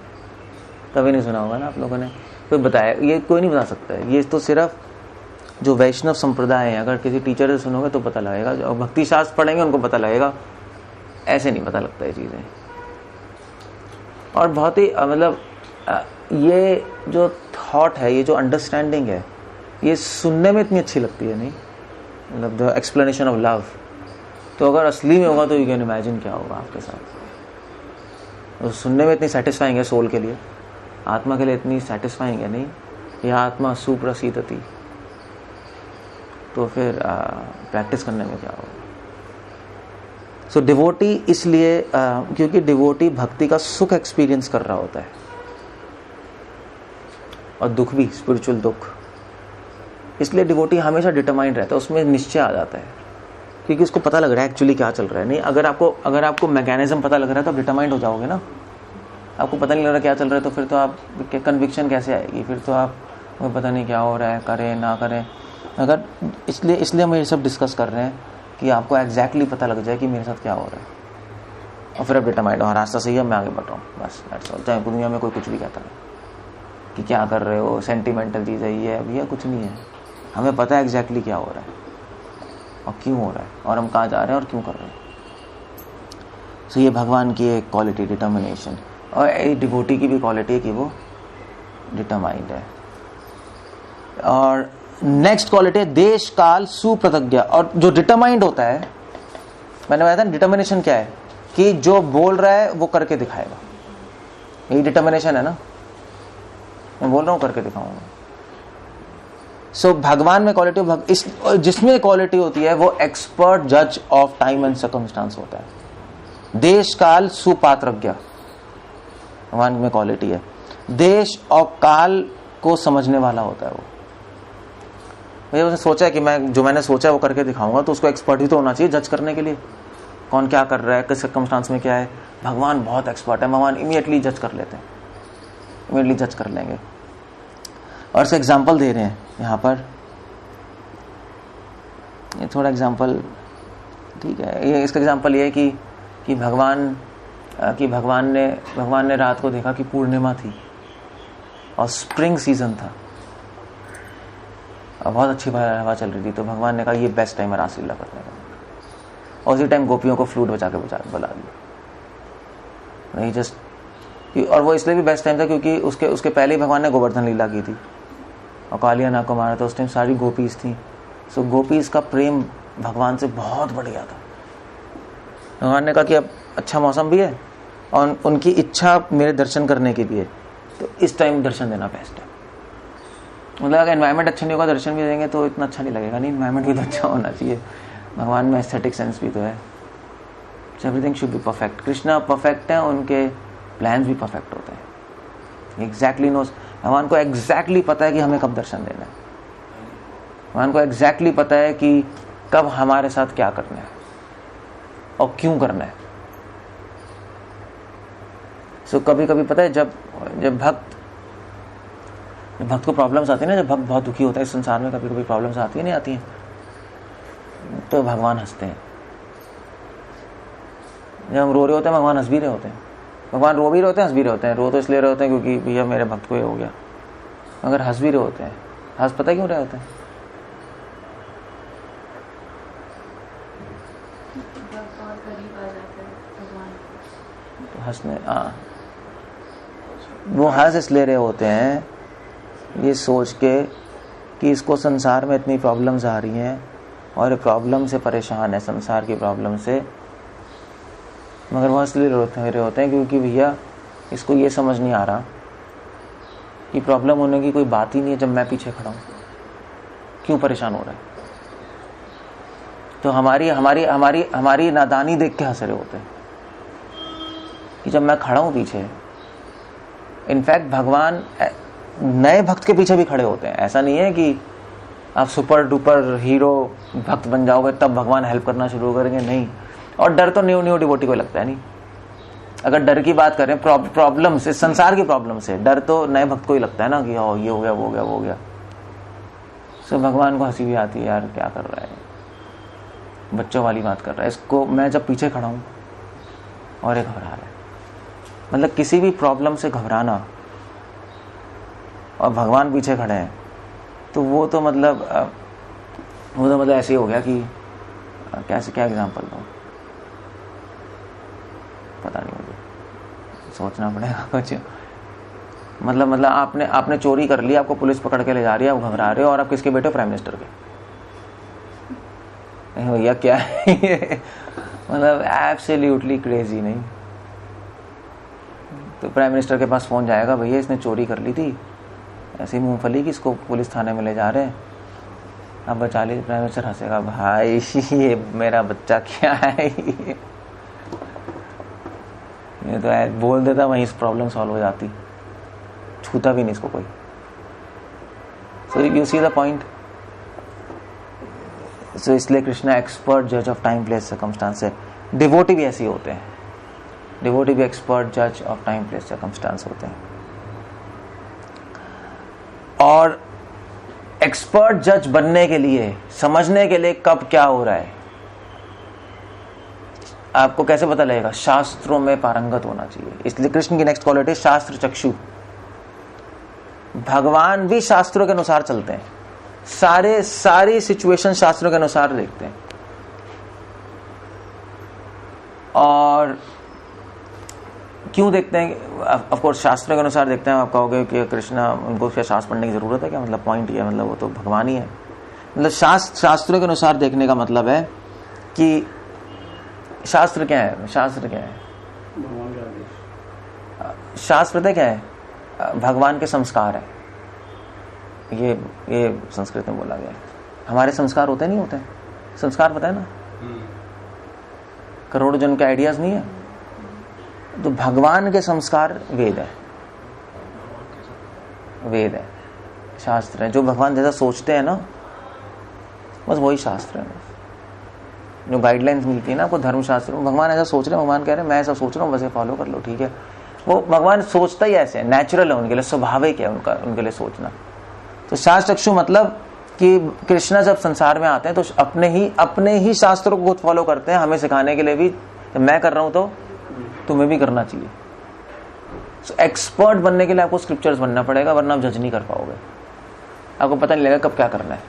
कभी नहीं सुना होगा ना आप लोगों ने, कोई बताया? ये कोई नहीं बता सकता है, ये तो सिर्फ जो वैष्णव संप्रदाय है, अगर किसी टीचर से सुनोगे तो पता लगेगा, जो भक्ति शास्त्र पढ़ेंगे उनको पता लगेगा, ऐसे नहीं पता लगता ये चीजें। और बहुत ही मतलब ये जो थॉट है, ये जो अंडरस्टैंडिंग है, ये सुनने में इतनी अच्छी लगती है, नहीं मतलब द एक्सप्लेनेशन ऑफ लव, तो अगर असली में होगा तो यू कैन इमेजिन क्या होगा आपके साथ। तो सुनने में इतनी सेटिस्फाइंग है, सोल के लिए, आत्मा के लिए इतनी सेटिस्फाइंग है, नहीं यह आत्मा सुप्रसीदति, तो फिर प्रैक्टिस करने में क्या होगा। सो डिवोटी इसलिए क्योंकि डिवोटी भक्ति का सुख एक्सपीरियंस कर रहा होता है, और दुख भी, स्पिरिचुअल दुख, इसलिए डिवोटी हमेशा डिटरमाइंड रहता है, उसमें निश्चय आ जाता है, क्योंकि उसको पता लग रहा है एक्चुअली क्या चल रहा है। नहीं, अगर आपको मैकेनिज्म पता लग रहा है तो आप डिटरमाइंड हो जाओगे ना। आपको पता नहीं लग रहा क्या चल रहा है तो फिर तो आप कन्विक्शन कैसे आएगी? फिर तो आप पता नहीं क्या हो रहा है, करें ना करें। अगर इसलिए हम ये सब डिस्कस कर रहे हैं कि आपको एग्जैक्टली पता लग जाए कि मेरे साथ क्या हो रहा है, और फिर आप डिटरमाइंड, हाँ रास्ता सही है, मैं आगे बढ़ रहा हूँ, बस दैट्स ऑल। चाहे दुनिया में कोई कुछ भी कहता है कि क्या कर रहे हो, सेंटिमेंटल चीज़ है ये, अभी कुछ नहीं है, हमें पता है एग्जैक्टली क्या हो रहा है और क्यों हो रहा है, और हम कहाँ जा रहे हैं और क्यों कर रहे हैं। सो ये भगवान की एक क्वालिटी, डिटर्मिनेशन, और डिवोटी की भी क्वालिटी है कि वो डिटरमाइंड है। और नेक्स्ट क्वालिटी है देश काल सुप्रतिज्ञा। और जो डिटरमाइंड होता है, मैंने बताया था डिटर्मिनेशन क्या है, कि जो बोल रहा है वो करके दिखाएगा, यही डिटर्मिनेशन है ना। मैं बोल रहा हूं करके दिखाऊंगा। सो भगवान में क्वालिटी जिसमें क्वालिटी होती है वो एक्सपर्ट जज ऑफ टाइम एंड सर्कमस्टांस होता है। देश काल सुपात्रज्ञ भगवान में क्वालिटी है। देश और काल को समझने वाला होता है वो। भैया उसने सोचा है कि मैंने सोचा वो करके दिखाऊंगा, तो उसको एक्सपर्ट ही तो होना चाहिए जज करने के लिए, कौन क्या कर रहा है, किस सर्कमस्टांस में क्या है। भगवान बहुत एक्सपर्ट है, भगवान इमीडिएटली जज कर लेते हैं, इमीडिएटली जज कर लेंगे। और इसका एग्जाम्पल दे रहे हैं यहाँ पर, ये थोड़ा एग्जाम्पल ठीक है। ये इसका एग्जाम्पल ये है कि भगवान ने रात को देखा कि पूर्णिमा थी और स्प्रिंग सीजन था और बहुत अच्छी हवा चल रही थी, तो भगवान ने कहा ये बेस्ट टाइम है रासलीला करने का। और उसी टाइम गोपियों को फ्लूट बजा के बुला दिया, नहीं जस्ट। और वो इसलिए भी बेस्ट टाइम था क्योंकि उसके पहले ही भगवान ने गोवर्धन लीला की थी और कालिया नाग को मारा था। उस टाइम सारी गोपीज थी। सो गोपीज का प्रेम भगवान से बहुत बढ़िया था। भगवान ने कहा कि अब अच्छा मौसम भी है और उनकी इच्छा मेरे दर्शन करने की भी है, तो इस टाइम दर्शन देना बेस्ट है। मतलब अगर एनवायरनमेंट अच्छा नहीं होगा दर्शन भी देंगे तो इतना अच्छा नहीं लगेगा। नहीं, एनवायरनमेंट भी तो अच्छा होना चाहिए। भगवान में एस्थेटिक सेंस भी तो है। Everything should be perfect. Krishna perfect है, उनके प्लान्स भी परफेक्ट होते हैं। एग्जैक्टली नोस, भगवान को एग्जैक्टली पता है कि हमें कब दर्शन देना है। भगवान को एग्जैक्टली पता है कि कब हमारे साथ क्या करना है और क्यों करना है। सो कभी कभी पता है जब भक्त को प्रॉब्लम्स आती है ना, जब भक्त बहुत दुखी होता है इस संसार में, कभी कभी प्रॉब्लम्स आती है नहीं आती हैं, तो भगवान हंसते हैं। जब हम रो रहे होते हैं भगवान हंस भी रहे होते हैं। भगवान रो भी रहे होते हैं, हंस भी रहे होते हैं। रो तो इसलिए रहे होते हैं क्योंकि भैया मेरे भक्त को ये हो गया, मगर हंस भी रहे होते हैं। हंस पता क्यों रहे होते हैं? तो हंसने वो हंस इसलिए रहे होते हैं ये सोच के कि इसको संसार में इतनी प्रॉब्लम्स आ रही हैं और प्रॉब्लम से परेशान है, संसार की प्रॉब्लम से। मगर वो इसलिए रहे होते हैं क्योंकि भैया इसको ये समझ नहीं आ रहा कि प्रॉब्लम होने की कोई बात ही नहीं है जब मैं पीछे खड़ा हूँ, क्यों परेशान हो रहा है। तो हमारी नादानी देख के हंस रहे होते हैं कि जब मैं खड़ा हूँ पीछे। इनफैक्ट भगवान नए भक्त के पीछे भी खड़े होते हैं। ऐसा नहीं है कि आप सुपर डुपर हीरो भक्त बन जाओगे तब भगवान हेल्प करना शुरू करेंगे, नहीं। और डर तो न्यू डिवोटी को लगता है। नहीं, अगर डर की बात करें प्रॉब्लम से, संसार की प्रॉब्लम से, डर तो नए भक्त को ही लगता है ना कि ये हो गया वो हो गया। सो भगवान को हंसी भी आती है, यार क्या कर रहा है, बच्चों वाली बात कर रहा है। इसको मैं जब पीछे खड़ा हूं और ये घबरा रहा है। मतलब किसी भी प्रॉब्लम से घबराना और भगवान पीछे खड़े हैं तो वो तो मतलब ऐसे ही हो गया कि कैसे, क्या एग्जांपल दूं, पता नहीं, मुझे सोचना पड़ेगा कुछ। मतलब आपने चोरी कर ली, आपको पुलिस पकड़ के ले जा रही है, आप घबरा रहे हो और आप किसके बेटे, प्राइम मिनिस्टर के। भैया क्या है ये, मतलब एब्सोल्युटली क्रेजी। नहीं तो प्राइम मिनिस्टर के पास फोन जाएगा, भैया इसने चोरी कर ली थी ऐसी मूंगफली की, इसको पुलिस थाने में ले जा रहे हैं, अब बचा लीजिए। प्राइम मिनिस्टर हंसेगा, भाई ये मेरा बच्चा क्या है ये तो बोल देता, वहीं इस प्रॉब्लम सॉल्व हो जाती, छूता भी नहीं इसको कोई। So you see the point. So इसलिए कृष्णा एक्सपर्ट जज ऑफ टाइम प्लेस सर्कमस्टांस है। डिवोटी भी ऐसे होते हैं, डिवोटी भी एक्सपर्ट जज ऑफ टाइम प्लेस सर्कमस्टांस होते हैं। और एक्सपर्ट जज बनने के लिए, समझने के लिए कब क्या हो रहा है आपको कैसे पता लगेगा, शास्त्रों में पारंगत होना चाहिए। इसलिए कृष्ण की नेक्स्ट क्वालिटी शास्त्र चक्षु। भगवान भी शास्त्रों के अनुसार चलते हैं, सारी सिचुएशन शास्त्रों के अनुसार देखते हैं। और क्यों देखते हैं? ऑफ कोर्स शास्त्र के अनुसार देखते हैं। आप कहोगे कि कृष्णा, उनको क्या शास्त्र पढ़ने की जरूरत है क्या? मतलब पॉइंट ये, मतलब वो तो भगवान ही है। मतलब शास्त्रों के अनुसार देखने का मतलब है कि शास्त्र क्या है? शास्त्र क्या है? शास्त्र पता क्या है? भगवान के संस्कार है। ये संस्कृत में बोला गया है। हमारे संस्कार होते नहीं होते? संस्कार पता है ना? करोड़ों जन के आइडियाज नहीं है? तो भगवान के संस्कार वेद है। वेद है, शास्त्र है। जो भगवान जैसा सोचते हैं ना, बस वही शास्त्र है। जो गाइडलाइंस मिलती है ना आपको धर्मशास्त्र में, भगवान ऐसा सोच रहे हैं, भगवान कह रहे हैं मैं ऐसा सोच रहा हूँ, बस ये फॉलो कर लो, ठीक है। वो भगवान सोचता ही ऐसे है, नेचुरल है उनके लिए, स्वाभाविक है उनका, उनके लिए सोचना। तो शास्त्र चक्षु मतलब कि कृष्णा जब संसार में आते हैं तो अपने ही शास्त्रों को खुद फॉलो करते हैं, हमें सिखाने के लिए भी। मैं कर रहा हूं तो तुम्हें भी करना चाहिए। एक्सपर्ट बनने के लिए आपको स्क्रिप्चर्स बनना पड़ेगा, वरना आप जज नहीं कर पाओगे। आपको पता नहीं लगेगा कब क्या करना है।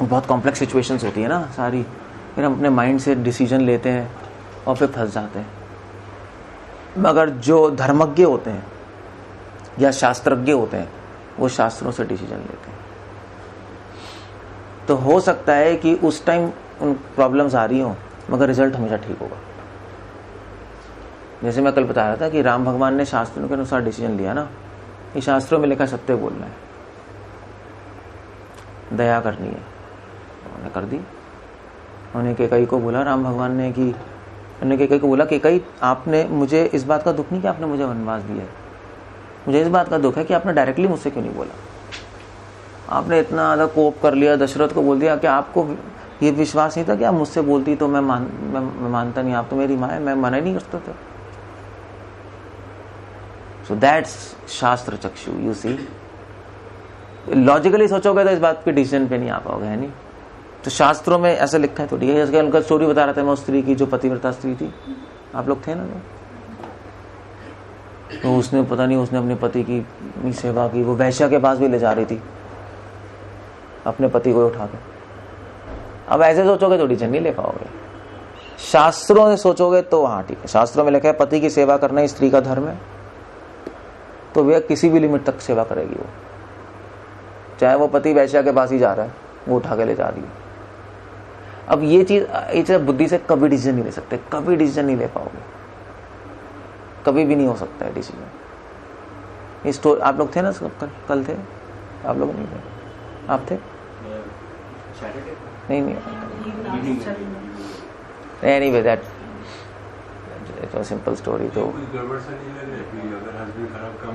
बहुत कॉम्प्लेक्स सिचुएशंस होती है ना सारी, फिर हम अपने माइंड से डिसीजन लेते हैं और फिर फंस जाते हैं। मगर जो धर्मज्ञ होते हैं या शास्त्रज्ञ होते हैं, वो शास्त्रों से डिसीजन लेते हैं। तो हो सकता है कि उस टाइम उन प्रॉब्लम्स आ रही हो, मगर रिजल्ट हमेशा ठीक होगा। जैसे मैं कल बता रहा था कि राम भगवान ने शास्त्रों के अनुसार डिसीजन लिया ना, कि शास्त्रों में लिखा सत्य बोलना है, दया करनी है, उन्होंने कर दी। उन्होंने कैकई को बोला, राम भगवान ने, कि उन्होंने कैकई को बोला, कैकई आपने मुझे इस बात का दुख नहीं कि आपने मुझे वनवास दिया है, मुझे इस बात का दुख है कि आपने डायरेक्टली मुझसे क्यों नहीं बोला। आपने इतना ज्यादा कोप कर लिया, दशरथ को बोल दिया कि आपको ये विश्वास नहीं था कि आप मुझसे बोलती तो मैं मानता नहीं, आप तो मेरी माँ है, मैं मना ही नहीं करता था। सो दैट्स शास्त्र चक्षु। यू सी, लॉजिकली सोचोगे तो इस बात पे डिसीजन पे नहीं आ पाओगे, है नहीं? तो शास्त्रों में ऐसा लिखा है थोड़ी है। जैसे उनका स्टोरी बता रहा था मैं उस स्त्री की जो पतिव्रता स्त्री थी, आप लोग थे ना, तो उसने पता नहीं, उसने अपने पति की सेवा की, वो वैश्या के पास भी ले जा रही थी अपने पति को उठा के। अब ऐसे सोचोगे तो डिसीजन नहीं ले पाओगे। शास्त्रों से सोचोगे तो हाँ ठीक है, शास्त्रों में लिखा है पति की सेवा करना स्त्री का धर्म है, तो वह किसी भी लिमिट तक सेवा करेगी। वो चाहे वो पति वैश्या के पास ही जा रहा है, वो उठा के ले जा रही है। अब ये चीज बुद्धि से कभी डिसीजन नहीं ले सकते, कभी डिसीजन नहीं ले पाओगे, कभी भी नहीं हो सकता है डिसीजन। इस आप लोग थे ना कल थे? आप लोग नहीं थे? आप थे? नहीं anyway that it was simple story. तो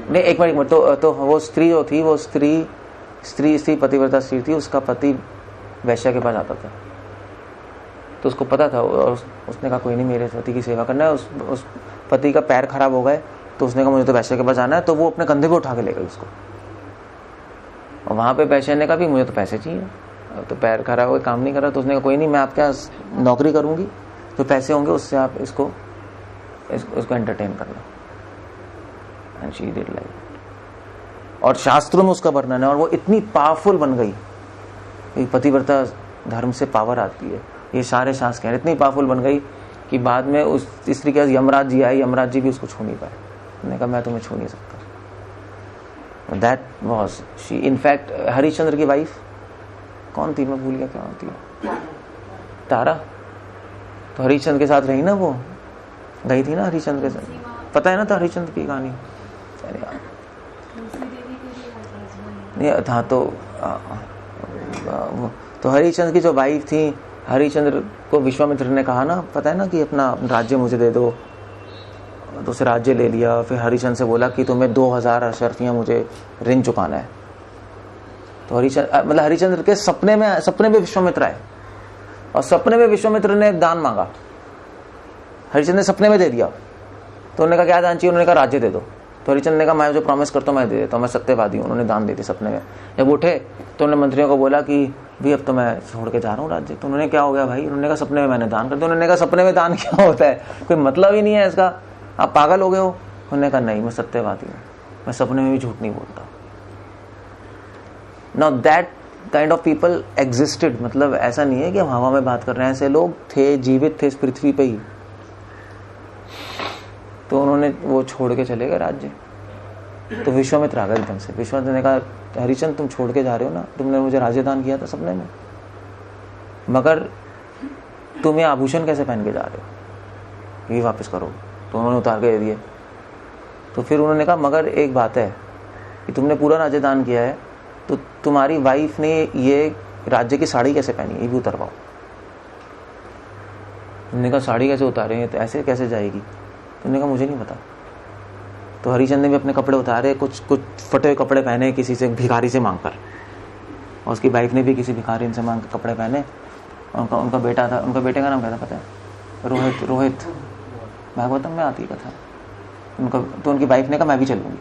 नहीं, एक मिनट तो वो स्त्री जो थी, वो स्त्री पतिव्रता स्त्री थी। उसका पति वैश्या के पास आता था, तो उसको पता था, और उसने कहा कोई नहीं, मेरे पति की सेवा करना है। उस पति का पैर खराब हो गए, तो उसने कहा मुझे तो वैश्या के पास जाना है, तो वो अपने कंधे पे उठा के ले गई उसको। और वहां पे वैश्या ने कहा भी मुझे तो पैसे चाहिए, तो पैर खराब हो गए, काम नहीं कर रहा, तो उसने कहा कोई नहीं, मैं आपके यहाँ नौकरी करूंगी, तो पैसे होंगे उससे आप इसको एंटरटेन करना। And she did like. और शास्त्रों में उसका वर्णन है, और वो इतनी पावरफुल बन गई, पतिव्रता धर्म से पावर आती है, ये सारे शास्त्र कह रहे, इतनी पावरफुल बन गई कि बाद में उस स्त्री के यमराज जी आए, यमराज जी भी उसको छू नहीं पाए। उन्होंने कहा मैं तुम्हें छू नहीं सकता। That was she. In fact Harishchandra की वाइफ कौन थी, मैं भूल गया क्या होती है, तारा। तो हरिश्चंद्र के साथ रही ना, वो गई थी ना हरिश्चंद्र के साथ, पता है ना था हरिश्चंद्र की कहानी। नहीं था तो हरिश्चंद्र की जो वाइफ थी, हरिश्चंद्र को विश्वामित्र ने कहा ना, पता है ना, कि अपना राज्य मुझे दे दो, तो उसे राज्य ले लिया। फिर हरिश्चंद्र से बोला कि तुम्हें 2000 अशर्फियां मुझे ऋण चुकाना है। तो हरिश्चंद्र के सपने में विश्वामित्र आए, और सपने में विश्वामित्र ने दान मांगा, हरिश्चंद्र ने सपने में दे दिया। तो उन्होंने कहा क्या दान चाहिए? उन्होंने कहा राज्य दे दो। तो हरिश्चंद्र ने कहा मैं जो प्रॉमिस करता हूँ मैं दे देता हूँ, मैं सत्यवादी हूँ। उन्होंने दान दे दी सपने में। जब उठे तो उन्होंने मंत्रियों को बोला कि भी अब तो मैं छोड़ के जा रहा हूँ राज्य। तो उन्होंने क्या हो गया भाई? उन्होंने कहा सपने में मैंने दान कर दिया। उन्होंने कहा सपने में दान क्या होता है, कोई मतलब ही नहीं है इसका, आप पागल हो गए हो। उन्होंने कहा नहीं, मैं सत्यवादी हूँ, मैं सपने में भी झूठ नहीं बोलता। Now that kind of people existed. मतलब ऐसा नहीं है कि हम हवा में बात कर रहे हैं, ऐसे लोग थे, जीवित थे इस पृथ्वी पे ही। तो उन्होंने वो छोड़ के चले गए राज्य। तो विश्वामित्र आ गए एकदम से। विश्वामित्र ने कहा हरिश्चंद्र तुम छोड़ के जा रहे हो ना, तुमने मुझे राज्य दान किया था सपने में, मगर तुम ये आभूषण कैसे पहन के जा रहे हो, ये वापस करो। तो उन्होंने उतार के दे दिए। तो फिर उन्होंने कहा मगर एक बात है कि तुमने पूरा राज्य दान किया है, तो तुम्हारी वाइफ ने ये राज्य की साड़ी कैसे पहनी है, ये भी उतरवाओ। उन्होंने कहा साड़ी कैसे उतारेंगे, तो ऐसे कैसे जाएगी। तो उन्होंने कहा मुझे नहीं पता। तो हरिश्चंद्र ने भी अपने कपड़े उतारे, कुछ फटे हुए कपड़े पहने किसी से, भिखारी से मांग कर, और उसकी वाइफ ने भी किसी भिखारी से मांग कर कपड़े पहने। उनका बेटा था, उनका बेटे का नाम क्या था पता है, रोहित भागवतम में आती कथा। तो उनकी वाइफ ने कहा मैं भी चलूंगी।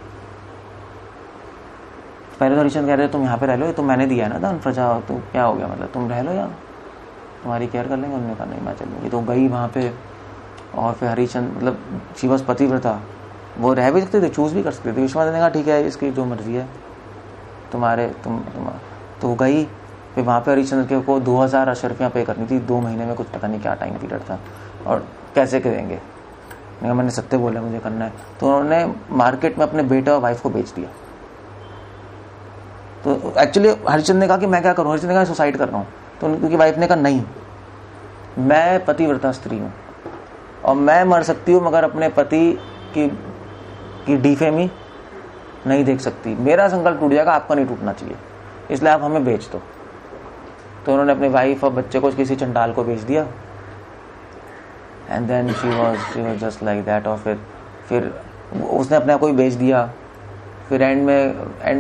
पहले तो हरिश्चंद्र कह रहे तुम यहाँ पे रह लो, ये तो मैंने दिया है ना दान प्रजा, तो क्या हो गया, मतलब तुम रह लो यहाँ, तुम्हारी केयर कर लेंगे। उन्होंने कहा नहीं मैं चलूंगी। तो गई वहाँ पे, और फिर हरिश्चंद्र मतलब शी वॉज पतिव्रता, वो रह भी सकते थे, चूज भी कर सकते थे। विश्वामित्र ने कहा ठीक है इसकी जो मर्जी है तुम्हारे तो गई। फिर वहाँ पे हरिश्चंद्र को 2000 अशर्फियाँ पे करनी थी, 2 महीने में, कुछ पता नहीं क्या टाइम पीरियड था, और कैसे करेंगे। मैंने सत्य बोला मुझे करना है। तो उन्होंने मार्केट में अपने बेटे और वाइफ को बेच दिया। तो एक्चुअली हरिश्चंद्र ने कहा कि मैं क्या करूँ, हरिश्चंद्र ने कहा सुसाइड कर रहा हूँ। तो उनकी वाइफ ने कहा नहीं, मैं पतिव्रता स्त्री हूँ और मैं मर सकती हूँ मगर अपने पति की डिफेमी नहीं देख सकती, मेरा संकल्प टूट जाएगा, आपका नहीं टूटना चाहिए, इसलिए आप हमें बेच दो। तो उन्होंने अपनी वाइफ और बच्चे को किसी चंडाल को बेच दिया। And then she was just like that. और फिर उसने अपने आप को ही बेच दिया। फिर एंड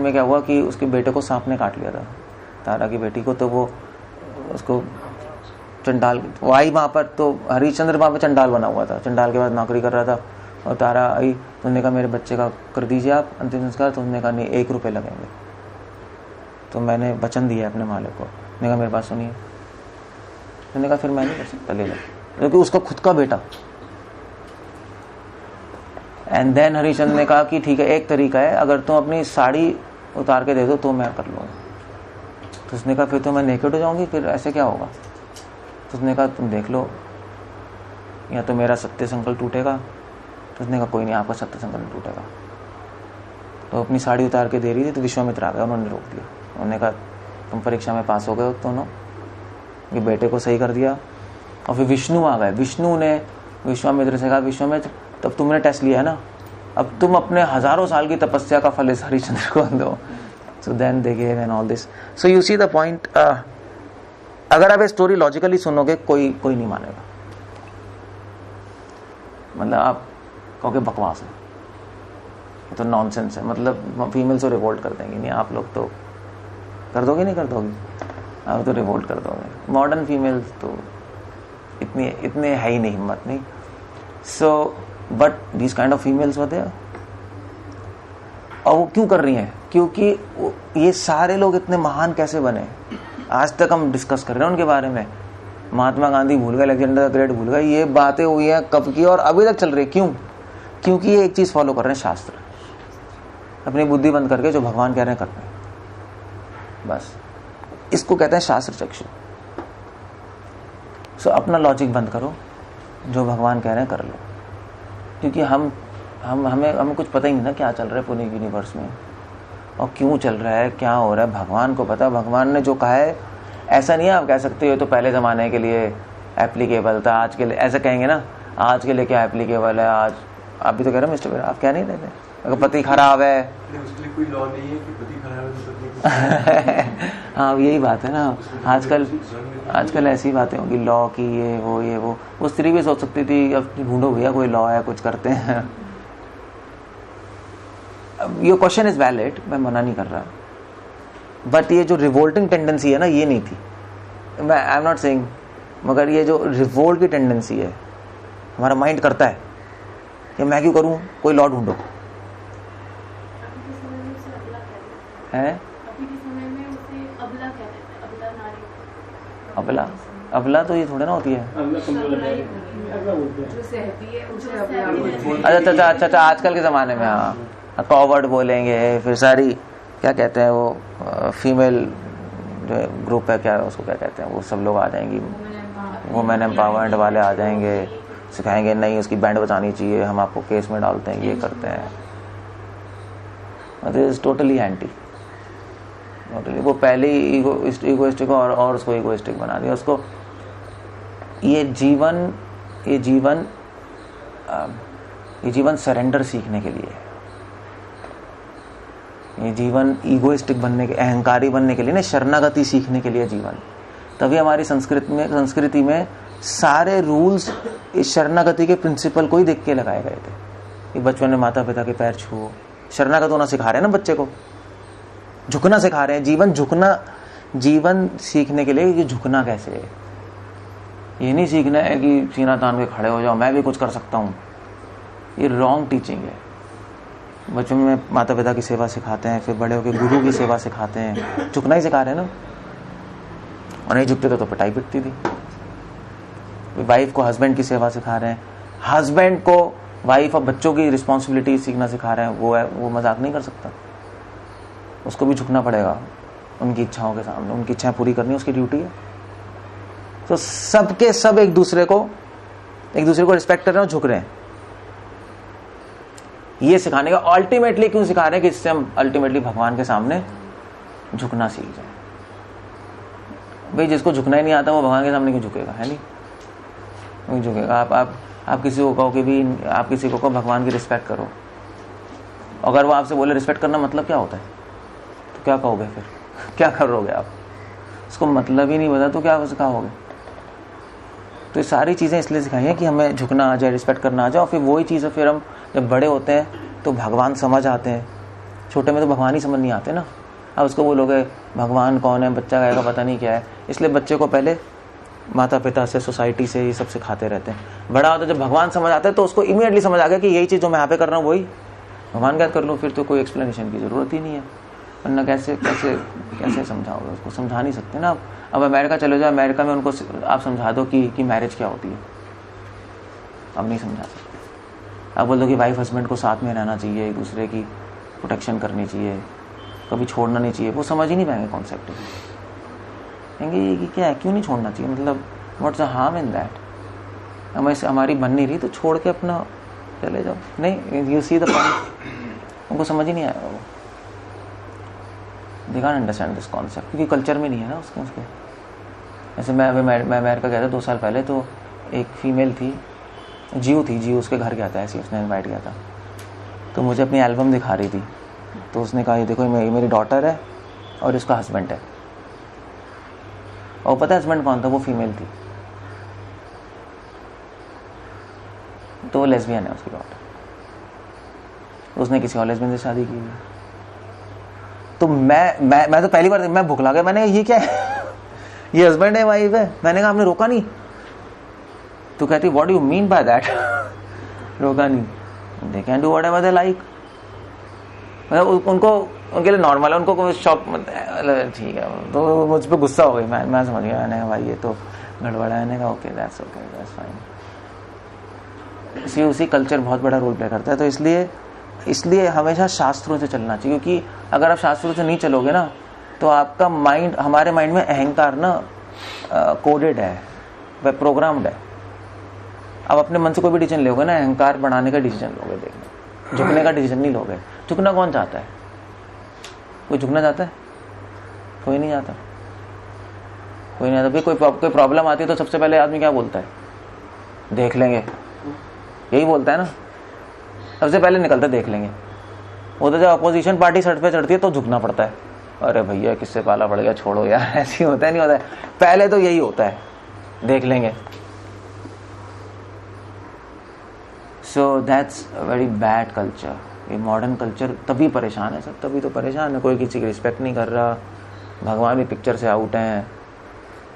में क्या हुआ कि उसके बेटे को सांप ने काट लिया था, तारा की बेटी को। तो वो उसको चंडाल वो आई वहाँ पर, तो हरिश्चंद्र वहाँ पर चंडाल बना हुआ था, चंडाल के बाद नौकरी कर रहा था। और तारा आई, तो उन्होंने कहा मेरे बच्चे का कर दीजिए आप अंतिम संस्कार। तो उन्होंने कहा नहीं 1 रुपये लगेंगे। तो मैंने वचन दिया अपने मालिक को। उन्होंने कहा मेरे पास सुनिए। उन्होंने कहा फिर मैं नहीं कर सकता, ले लो, क्योंकि उसका खुद का बेटा। एंड देन हरिश्चंद्र ने कहा कि ठीक है एक तरीका है, अगर तुम अपनी साड़ी उतार के दे दो तो मैं कर लूँगा। तो उसने कहा फिर तो मैं नेकेड हो जाऊंगी, फिर ऐसे क्या होगा। तो उसने कहा तुम देख लो, या तो मेरा सत्य संकल्प टूटेगा। तो उसने कहा कोई नहीं, आपका सत्य संकल्प टूटेगा। तो अपनी साड़ी उतार के दे रही थी, तो विश्वामित्र आ गया, उन्होंने रोक दिया। उन्होंने कहा तुम परीक्षा में पास हो गए हो दोनों, ये बेटे को सही कर दिया। और फिर विष्णु आ गए। विष्णु ने विश्वामित्र से कहा विश्वामित्र तब तुमने टेस्ट लिया है ना, अब तुम अपने हजारों साल की तपस्या का फल इस हरिश्चंद्र को दो। So then they give and all this. So you see the point. अगर आप ये स्टोरी लॉजिकली सुनोगे कोई नहीं मानेगा, मतलब आप कहोगे बकवास है, ये तो नॉनसेंस है, मतलब फीमेल्स को रिवोल्ट कर देंगे। नहीं आप लोग तो कर दोगे, नहीं कर दोगे, आप तो रिवोल्ट कर दोगे। मॉडर्न फीमेल्स तो इतने है ही नहीं, हिम्मत नहीं। So but this kind of females were there. और वो क्यों कर रही हैं, क्योंकि ये सारे लोग इतने महान कैसे बने, आज तक हम डिस्कस कर रहे हैं उनके बारे में। महात्मा गांधी भूल गए, अलेक्जेंडर द ग्रेट भूल गए, ये बातें हुई हैं कब की और अभी तक चल रही। क्यों? क्योंकि ये एक चीज फॉलो कर रहे हैं, शास्त्र। अपनी बुद्धि बंद करके जो भगवान कह रहे हैं करते हैं, बस इसको कहते हैं शास्त्र चक्षु। सो अपना लॉजिक बंद करो, जो भगवान कह रहे हैं कर लो, क्योंकि हमें कुछ पता ही नहीं ना क्या चल रहा है पूरे यूनिवर्स में और क्यों चल रहा है, क्या हो रहा है, भगवान को पता। भगवान ने जो कहा है, ऐसा नहीं है आप कह सकते हो तो पहले ज़माने के लिए एप्लीकेबल था, आज के लिए ऐसा कहेंगे ना, आज के लिए क्या एप्लीकेबल है। आज आप भी तो कह रहे हो मिस्टर बेरा, आप क्या नहीं रहते, अगर पति खराब है उसके लिए कोई लॉ नहीं है कि पति खराब है तो पत्नी हाँ यही बात है ना, आजकल ऐसी बातें होंगी लॉ की, ये वो स्त्री भी सोच सकती थी अब ढूंढो भैया कोई लॉ है, कुछ करते हैं। योर क्वेश्चन इज वैलिड, मैं मना नहीं कर रहा, बट ये जो रिवोल्टिंग टेंडेंसी है ना, ये नहीं थी। मैं आई एम नॉट सेइंग, मगर ये जो रिवोल्ट की टेंडेंसी है, हमारा माइंड करता है कि मैं क्यों करूं, कोई लॉ ढूंढो है। अबला तो ये थोड़े ना होती है। अच्छा आजकल के ज़माने में हाँ कॉवर्ड बोलेंगे, फिर सारी क्या कहते हैं वो फीमेल जो ग्रुप है, क्या उसको क्या कहते हैं, वो सब लोग आ जाएंगी, वुमेन एम्पावरमेंट वाले आ जाएंगे, सिखाएंगे नहीं उसकी बैंड बजानी चाहिए, हम आपको केस में डालते हैं, ये करते हैं। This is totally anti. वो पहले ही इगोइस्टिक और उसको इगोइस्टिक बना दिया उसको। ये जीवन सरेंडर सीखने के लिए, ये जीवन इगोइस्टिक बनने के, अहंकारी बनने के लिए नहीं, शरणागति सीखने के लिए जीवन। तभी हमारी संस्कृति में सारे रूल्स इस शरणागति के प्रिंसिपल को ही देख के लगाए गए थे कि बचपन में माता पिता के पैर छुओ। शरणागत होना सिखा रहे हैं ना बच्चे को, झुकना सिखा रहे हैं। जीवन सीखने के लिए कि झुकना कैसे है। ये नहीं सीखना है कि सीना तान के खड़े हो जाओ, मैं भी कुछ कर सकता हूँ। ये रॉन्ग टीचिंग है। बचपन में माता पिता की सेवा सिखाते हैं, फिर बड़े होकर गुरु की सेवा सिखाते हैं, झुकना ही सिखा रहे हैं ना। और नहीं झुकते तो पिटाई पिटती थी। वाइफ को हस्बैंड की सेवा सिखा रहे हैं, हस्बैंड को वाइफ और बच्चों की रिस्पॉन्सिबिलिटी सीखना सिखा रहे हैं। वो मजाक नहीं कर सकता, उसको भी झुकना पड़ेगा उनकी इच्छाओं के सामने। उनकी इच्छाएं पूरी करनी उसकी ड्यूटी है। तो सबके सब एक दूसरे को रिस्पेक्ट कर रहे हैं और झुक रहे हैं। ये सिखाने का अल्टीमेटली क्यों सिखा रहे हैं कि इससे हम अल्टीमेटली भगवान के सामने झुकना सीख जाए। भाई जिसको झुकना ही नहीं आता वो भगवान के सामने क्यों झुकेगा, है नहीं झुकेगा। आप किसी को कहो कि भी आप किसी को कहो भगवान की रिस्पेक्ट करो, अगर वो आपसे बोले रिस्पेक्ट करना मतलब क्या होता है तो क्या कहोगे? फिर क्या करोगे आप? उसको मतलब ही नहीं पता तो क्या सिखाओगे? तो ये सारी चीज़ें इसलिए सिखाई हैं कि हमें झुकना आ जाए, रिस्पेक्ट करना आ जाए। और फिर वही चीज़ फिर हम जब बड़े होते हैं तो भगवान समझ आते हैं। छोटे में तो भगवान ही समझ नहीं आते ना। अब उसको बोलोगे भगवान कौन है, बच्चा कहेगा पता नहीं क्या है। इसलिए बच्चे को पहले माता पिता से, सोसाइटी से ये सब सिखाते रहते हैं। बड़ा होता है जब भगवान समझ आता है तो उसको इमीडिएटली समझ आ गया कि यही चीज़ जो मैं यहाँ पे कर रहा हूँ वही भगवान ज्ञात कर लूँ। फिर तो कोई एक्सप्लेनेशन की ज़रूरत ही नहीं है। वरना कैसे समझाओगे उसको? समझा नहीं सकते ना। अब अमेरिका चले जाओ, अमेरिका में उनको आप समझा दो कि मैरिज क्या होती है, अब नहीं समझा सकते। अब बोल दो कि वाइफ हस्बैंड को साथ में रहना चाहिए, एक दूसरे की प्रोटेक्शन करनी चाहिए, कभी छोड़ना नहीं चाहिए, वो समझ ही नहीं पाएंगे कॉन्सेप्ट। कहेंगे ये क्या है, क्यों नहीं छोड़ना चाहिए, मतलब what's the harm in that. हमारी बन नहीं रही तो छोड़ के अपना चले जाओ। नहीं, यू सी द पॉइंट। उनको समझ ही नहीं आएगा, वो they can't understand this concept, क्योंकि कल्चर में नहीं है ना उसके। जैसे मैं अमेरिका गया था 2 साल पहले, तो एक फीमेल थी, जियो उसके घर गया था, ऐसे उसने इन्वाइट किया था। तो मुझे अपनी एल्बम दिखा रही थी, तो उसने कहा ये देखो ये मेरी डॉटर है और इसका हस्बैंड है। और पता है हस्बैंड कौन था? वो फीमेल थी, तो वो लेस्बियन है उसकी डॉटर। उसने किसी और लेस्बियन से शादी की है। तो मैं तो पहली बार मैं भुखला गया। मैंने ये क्या है ये हस्बैंड है वाइफ है? मैंने कहा आपने रोका नहीं? तो कहती what do you mean by that? रोका नहीं, they can do whatever they like. मतलब उनको उनके लिए नॉर्मल है, उनको कोई शॉक ठीक है। तो मुझ पर गुस्सा हो गई। मैं समझ गया, मैंने कहा भाई ये तो गड़बड़ा है। मैंने कहा ओके दैट्स फाइन। उसी कल्चर बहुत बड़ा रोल प्ले करता है। तो इसलिए हमेशा शास्त्रों से चलना चाहिए, क्योंकि अगर आप शास्त्रों से नहीं चलोगे ना तो आपका माइंड, हमारे माइंड में अहंकार ना कोडेड है, वह प्रोग्राम्ड है। आप अपने मन से कोई भी डिसीजन लोगे ना, अहंकार बढ़ाने का डिसीजन लोगे, देखना, झुकने का डिसीजन नहीं लोगे। झुकना कौन चाहता है? कोई झुकना चाहता है? कोई नहीं चाहता। कोई नहीं चाहता। कोई प्रॉब्लम आती है तो सबसे पहले आदमी क्या बोलता है? देख लेंगे, यही बोलता है ना। सबसे पहले निकलता देख लेंगे। वो तो जब अपोजिशन पार्टी सर पे चढ़ती है तो झुकना पड़ता है। अरे भैया किससे पाला पड़ गया, छोड़ो यार, ऐसे होता है नहीं होता है। पहले तो यही होता है, देख लेंगे। So that's a very bad culture. ये मॉडर्न कल्चर तभी परेशान है सब, तभी तो परेशान है। कोई किसी की रिस्पेक्ट नहीं कर रहा, भगवान भी पिक्चर से आउट हैं,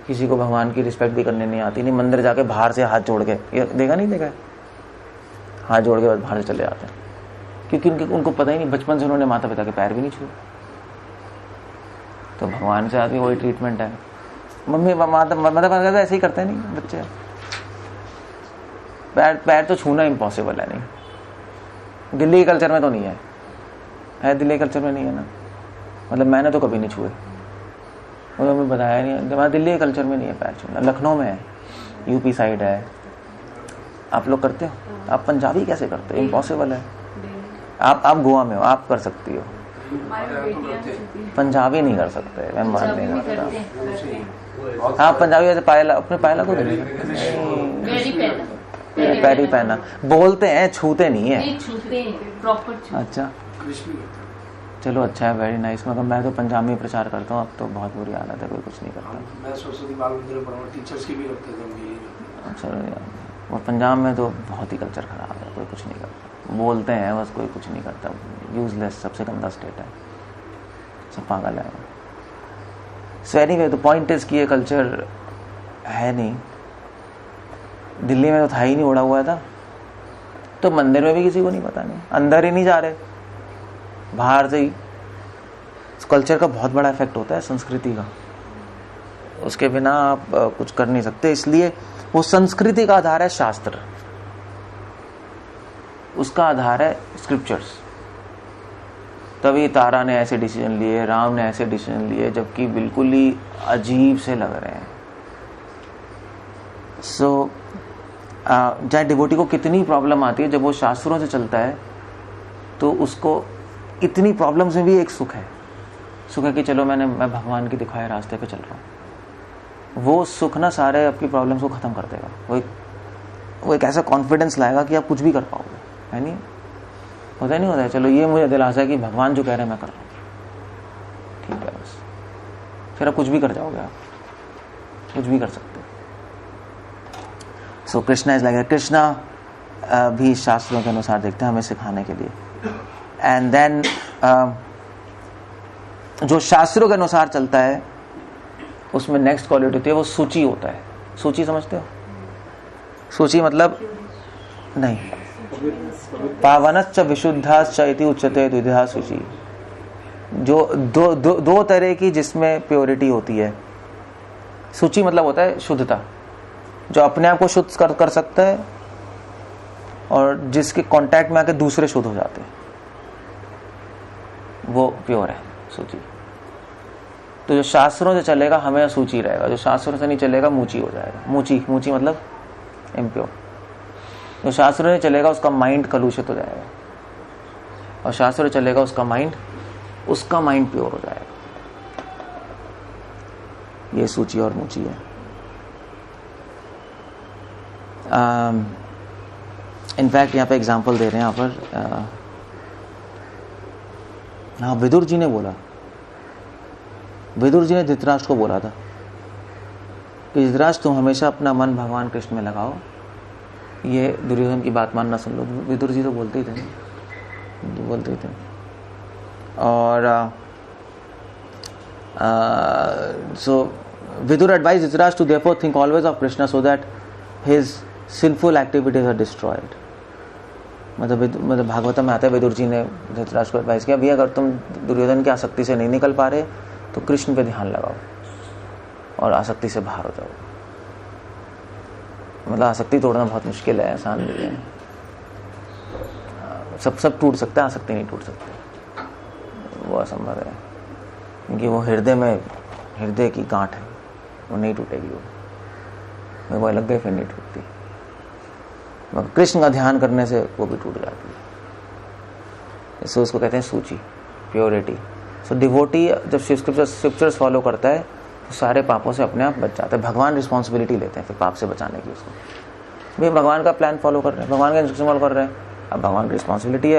किसी को भगवान की रिस्पेक्ट भी करने नहीं आती। नहीं, मंदिर जाके बाहर से हाथ जोड़ के, ये देखा नहीं देखा, हाथ जोड़ के बाद बाहर से चले जाते हैं, क्योंकि उनको पता ही नहीं, बचपन से उन्होंने माता पिता के पैर भी नहीं छुए। तो भगवान से आती वही ट्रीटमेंट है। मम्मी माता पिता ऐसे ही करते हैं, नहीं बच्चे पैर तो छूना इम्पॉसिबल है। नहीं, दिल्ली के कल्चर में तो नहीं है, दिल्ली कल्चर में नहीं है ना। मतलब मैंने तो कभी नहीं छुए, उन्होंने बताया नहीं। दिल्ली के कल्चर में नहीं है पैर छूना। लखनऊ में है, यूपी साइड है, आप लोग करते हो? आप पंजाबी कैसे करते हो? इम्पॉसिबल है। आप गोवा में हो, आप कर सकती हो, पंजाबी नहीं कर सकते, मैं मान नहीं करता। हाँ पंजाबी वैसे पायला, अपने पायला को पैरी पहना बोलते हैं, छूते नहीं है। अच्छा चलो अच्छा है, वेरी नाइस। मगर मैं तो पंजाबी में प्रचार करता हूँ, अब तो बहुत बुरी हालत है, कोई कुछ नहीं करता। मैं सरस्वती बाल मंदिर में पढ़ा, टीचर्स की भी रखते थे। अच्छा और पंजाब में तो बहुत ही कल्चर खराब है, कोई कुछ नहीं करता, बोलते हैं बस, कोई कुछ नहीं करता, यूजलेस, सबसे गंदा स्टेट है, सब पागल है। So anyway the point is कि ये कल्चर है नहीं, दिल्ली में तो था ही नहीं, उड़ा हुआ था, तो मंदिर में भी किसी को नहीं पता, नहीं अंदर ही नहीं जा रहे, बाहर से ही। कल्चर का बहुत बड़ा इफेक्ट होता है, संस्कृति का, उसके बिना आप कुछ कर नहीं सकते। इसलिए वो संस्कृति का आधार है शास्त्र, उसका आधार है स्क्रिप्चर्स। तभी तारा ने ऐसे डिसीजन लिए, राम ने ऐसे डिसीजन लिए, जबकि बिल्कुल ही अजीब से लग रहे हैं। सो चाहे डिवोटी को कितनी प्रॉब्लम आती है, जब वो शास्त्रों से चलता है तो उसको इतनी प्रॉब्लम्स में भी एक सुख है कि चलो मैं भगवान की दिखाए रास्ते पे चल रहा हूँ। वो सुख ना सारे आपकी प्रॉब्लम्स को खत्म कर देगा। वो एक ऐसा कॉन्फिडेंस लाएगा कि आप कुछ भी कर पाओगे, है नहीं? होता नहीं होता है? चलो ये मुझे दिलासा है कि भगवान जो कह रहे हैं मैं कर रहा हूँ, ठीक है, बस फिर आप कुछ भी कर जाओगे, आप कुछ भी कर सकते हो। सो कृष्णा इज लाइक, कृष्णा भी शास्त्रों के अनुसार देखते हैं हमें सिखाने के लिए। एंड देन जो शास्त्रों के अनुसार चलता है उसमें नेक्स्ट क्वालिटी होती है, वो सूची होता है। सूची समझते हो? सूची मतलब नहीं, पावनश्च विशुद्धाश्च इति उच्यते द्विधा सूची। जो दो तरह की जिसमें प्योरिटी होती है। सूची मतलब होता है शुद्धता, जो अपने आप को शुद्ध कर सकता है और जिसके कांटेक्ट में आके दूसरे शुद्ध हो जाते हैं, वो प्योर है सूची। तो जो शास्त्रों से चलेगा हमें सूची रहेगा, जो शास्त्रों से नहीं चलेगा मूची हो जाएगा। मूची मतलब इम्प्योर। जो शास्त्रों से चलेगा उसका माइंड कलुषित हो जाएगा, और शास्त्रों से चलेगा उसका माइंड प्योर हो जाएगा। ये सूची और मूची है। इनफैक्ट यहाँ पे एग्जाम्पल दे रहे हैं, यहाँ पर हाँ विदुर जी ने बोला, विदुर जी ने धृतराष्ट्र को बोला था कि धृतराष्ट्र तुम हमेशा अपना मन भगवान कृष्ण में लगाओ, ये दुर्योधन की बात मानना सुन लो। विदुर जी तो बोलते ही थे, बोलते ही थे। और so Vidura advise Dhritarashtra to therefore think always of Krishna so that his sinful activities are destroyed. मतलब भागवतम में आता है, विदुर जी ने धृतराष्ट्र को एडवाइस किया, भैया अगर तुम दुर्योधन की आसक्ति से नहीं निकल पा रहे तो कृष्ण पे ध्यान लगाओ और आसक्ति से बाहर हो जाओ। मतलब आसक्ति तोड़ना बहुत मुश्किल है, आसान नहीं है। सब टूट सकता है, आसक्ति नहीं टूट सकती, वो असंभव है, क्योंकि वो हृदय की गांठ है, वो नहीं टूटेगी। वो वो लग गई फिर नहीं टूटती। मगर कृष्ण का ध्यान करने से वो भी टूट जाती है। इससे उसको कहते हैं सूची, प्योरिटी। सो डिवोटी जब स्क्रिप्चर्स फॉलो करता है तो सारे पापों से अपने आप बच जाता है। भगवान रिस्पॉन्सिबिलिटी लेते हैं फिर पाप से बचाने की उसको। भाई भगवान का प्लान फॉलो कर रहे हैं, भगवान का इंस्ट्रक्शन फॉलो कर रहे हैं, अब भगवान की रिस्पॉन्सिबिलिटी है।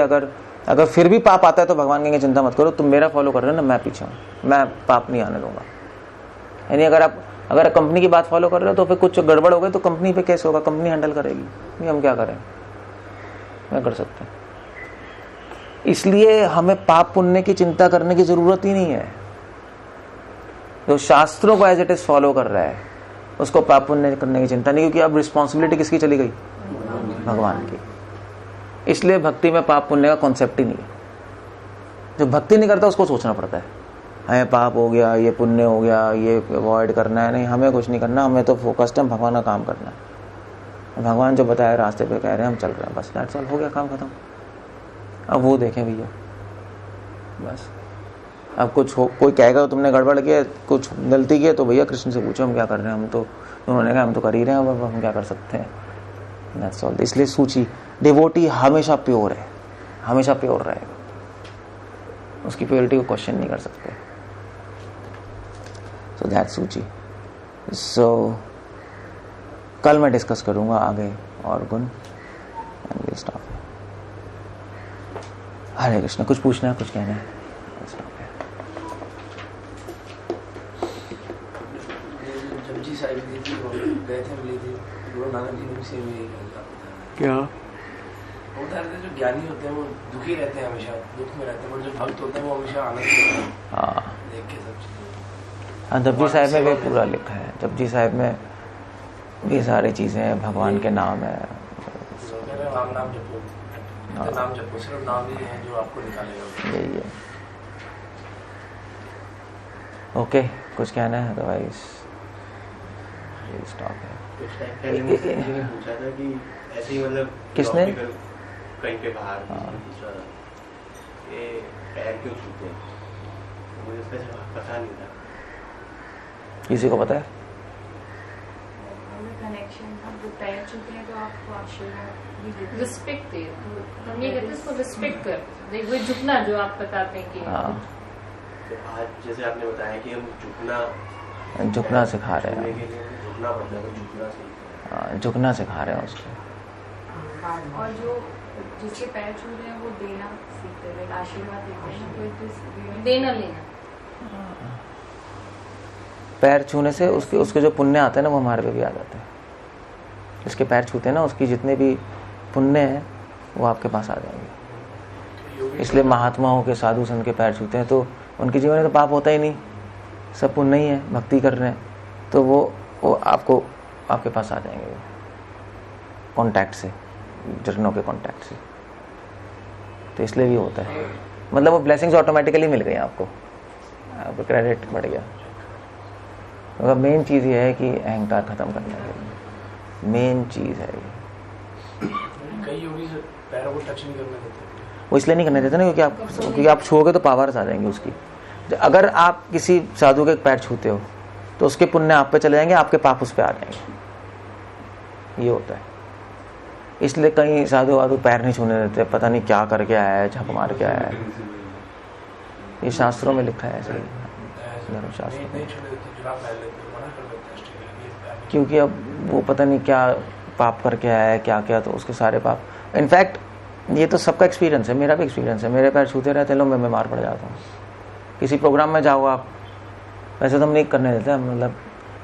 अगर फिर भी पाप आता है तो भगवान कहेंगे चिंता मत करो, तुम मेरा फॉलो कर रहे हो ना, मैं पीछे हूँ, मैं पाप नहीं आने दूंगा। यानी अगर कंपनी की बात फॉलो कर रहे हो तो फिर कुछ गड़बड़ हो गई तो कंपनी पे केस होगा, कंपनी हैंडल करेगी, नहीं हम क्या करें, क्या कर सकते हैं। इसलिए हमें पाप पुण्य की चिंता करने की जरूरत ही नहीं है। जो शास्त्रों को एज इट इज फॉलो कर रहा है उसको पाप पुण्य करने की चिंता नहीं, क्योंकि अब रिस्पॉन्सिबिलिटी किसकी चली गई, भगवान की। इसलिए भक्ति में पाप पुण्य का कॉन्सेप्ट ही नहीं है। जो भक्ति नहीं करता उसको सोचना पड़ता है, हमें पाप हो गया, ये पुण्य हो गया, ये अवॉइड करना है। नहीं, हमें कुछ नहीं करना, हमें तो फोकस्ड है भगवान का काम करना है। भगवान जो बताया रास्ते पे कह रहे हैं हम चल रहे हैं, बस दैट्स ऑल, हो गया काम खत्म। अब वो देखें भैया, बस अब कोई कहेगा तुमने गड़बड़ किया, कुछ गलती की तो भैया कृष्ण से पूछो हम क्या कर रहे हैं। हम तो उन्होंने कहा हम तो कर ही रहे हैं, अब हम क्या कर सकते हैं। That's all. इसलिए सूची डिवोटी हमेशा प्योर है, हमेशा प्योर रहेगा, उसकी प्योरिटी को क्वेश्चन नहीं कर सकते। सो दैट्स सूची। सो कल मैं डिस्कस करूंगा आगे और गुण। स्टॉप। हरे कृष्ण। कुछ पूछना है, कुछ कहना है? जपजी साहिब जी की गए थे, मिली थी गुरु नानक जी ने से भी क्या होता है, जो ज्ञानी होते हैं वो दुखी रहते हैं, हमेशा दुख में रहते हैं, और जो भक्त होते हैं वो हमेशा आनंद में रहते हैं। हाँ देख के सब चीजें। हाँ, जपजी साहिब में भी पूरा लिखा है। जपजी साहिब में भी सारी चीजें हैं, भगवान के नाम है। नाम जपो, नाम जपो, सिर्फ नाम ही है जो आपको निकालेगा। यही है। ओके, कुछ कहना है? अदरवाइज स्टॉप है। कुछ टाइम पहले मुझसे किसी ने पूछा था कि ऐसे ही मतलब किसने? कहीं पे बाहर पूछा था ये पैर क्यों छूते हैं, मुझे इसका जवाब पता नहीं था। किसी को पता है? कनेक्शन था, जो पैर छूते हैं तो आपको आशीर्वाद भी देते हैं। रिस्पेक्ट दे, हम ये कहते हैं इसको रिस्पेक्ट कर, देख वो झुकना जो आप बताते हैं कि हाँ, तो आज जैसे आपने बताया कि हम झुकना सिखा रहे हैं। झुकना पड़ता है, तो झुकना सीखते हैं। झुकना सिखा रहे हैं उसको। और जो जिसके पैर छू रहे हैं वो देना सीखते हैं, आशीर्वाद देते हैं, कोई देना लेना। पैर छूने से उसके जो पुण्य आते हैं ना वो हमारे पे भी आ जाते हैं। जिसके पैर छूते हैं ना उसकी जितने भी पुण्य हैं वो आपके पास आ जाएंगे। इसलिए महात्माओं के, साधु संत के पैर छूते हैं तो उनके जीवन में तो पाप होता ही नहीं, सब पुण्य ही है, भक्ति कर रहे हैं, तो वो आपके पास आ जाएंगे कांटेक्ट से, चरणों के कांटेक्ट से। तो इसलिए भी होता है, मतलब वो ब्लेसिंग्स ऑटोमेटिकली मिल गई आपको क्रेडिट बढ़ गया। तो मेन चीज़ ये है कि अहंकार खत्म करना है, मेन चीज़ है ये। कई योगी से पैरों को टच नहीं करने देते। वो इसलिए नहीं करने देते ना क्योंकि आप छूओगे तो पावर्स आ जाएंगी उसकी। अगर आप किसी साधु के पैर छूते हो तो उसके पुण्य आप पे चले जाएंगे, आपके पाप उस पे आ जाएंगे। ये होता है। इसलिए कई साधु वाधु पैर नहीं छूने देते, पता नहीं क्या करके आया है, झक मार के आया है। ये शास्त्रों में लिखा है ऐसे ही, धर्मशास्त्रों में। क्योंकि अब वो पता नहीं क्या पाप करके आया है, क्या क्या, तो उसके सारे पाप। इनफैक्ट ये तो सबका एक्सपीरियंस है, मेरा भी एक्सपीरियंस है। मेरे पैर छूते रहते लोग, मैं बीमार पड़ जाता हूँ। किसी प्रोग्राम में जाओ आप, वैसे तो हम नहीं करने देते, मतलब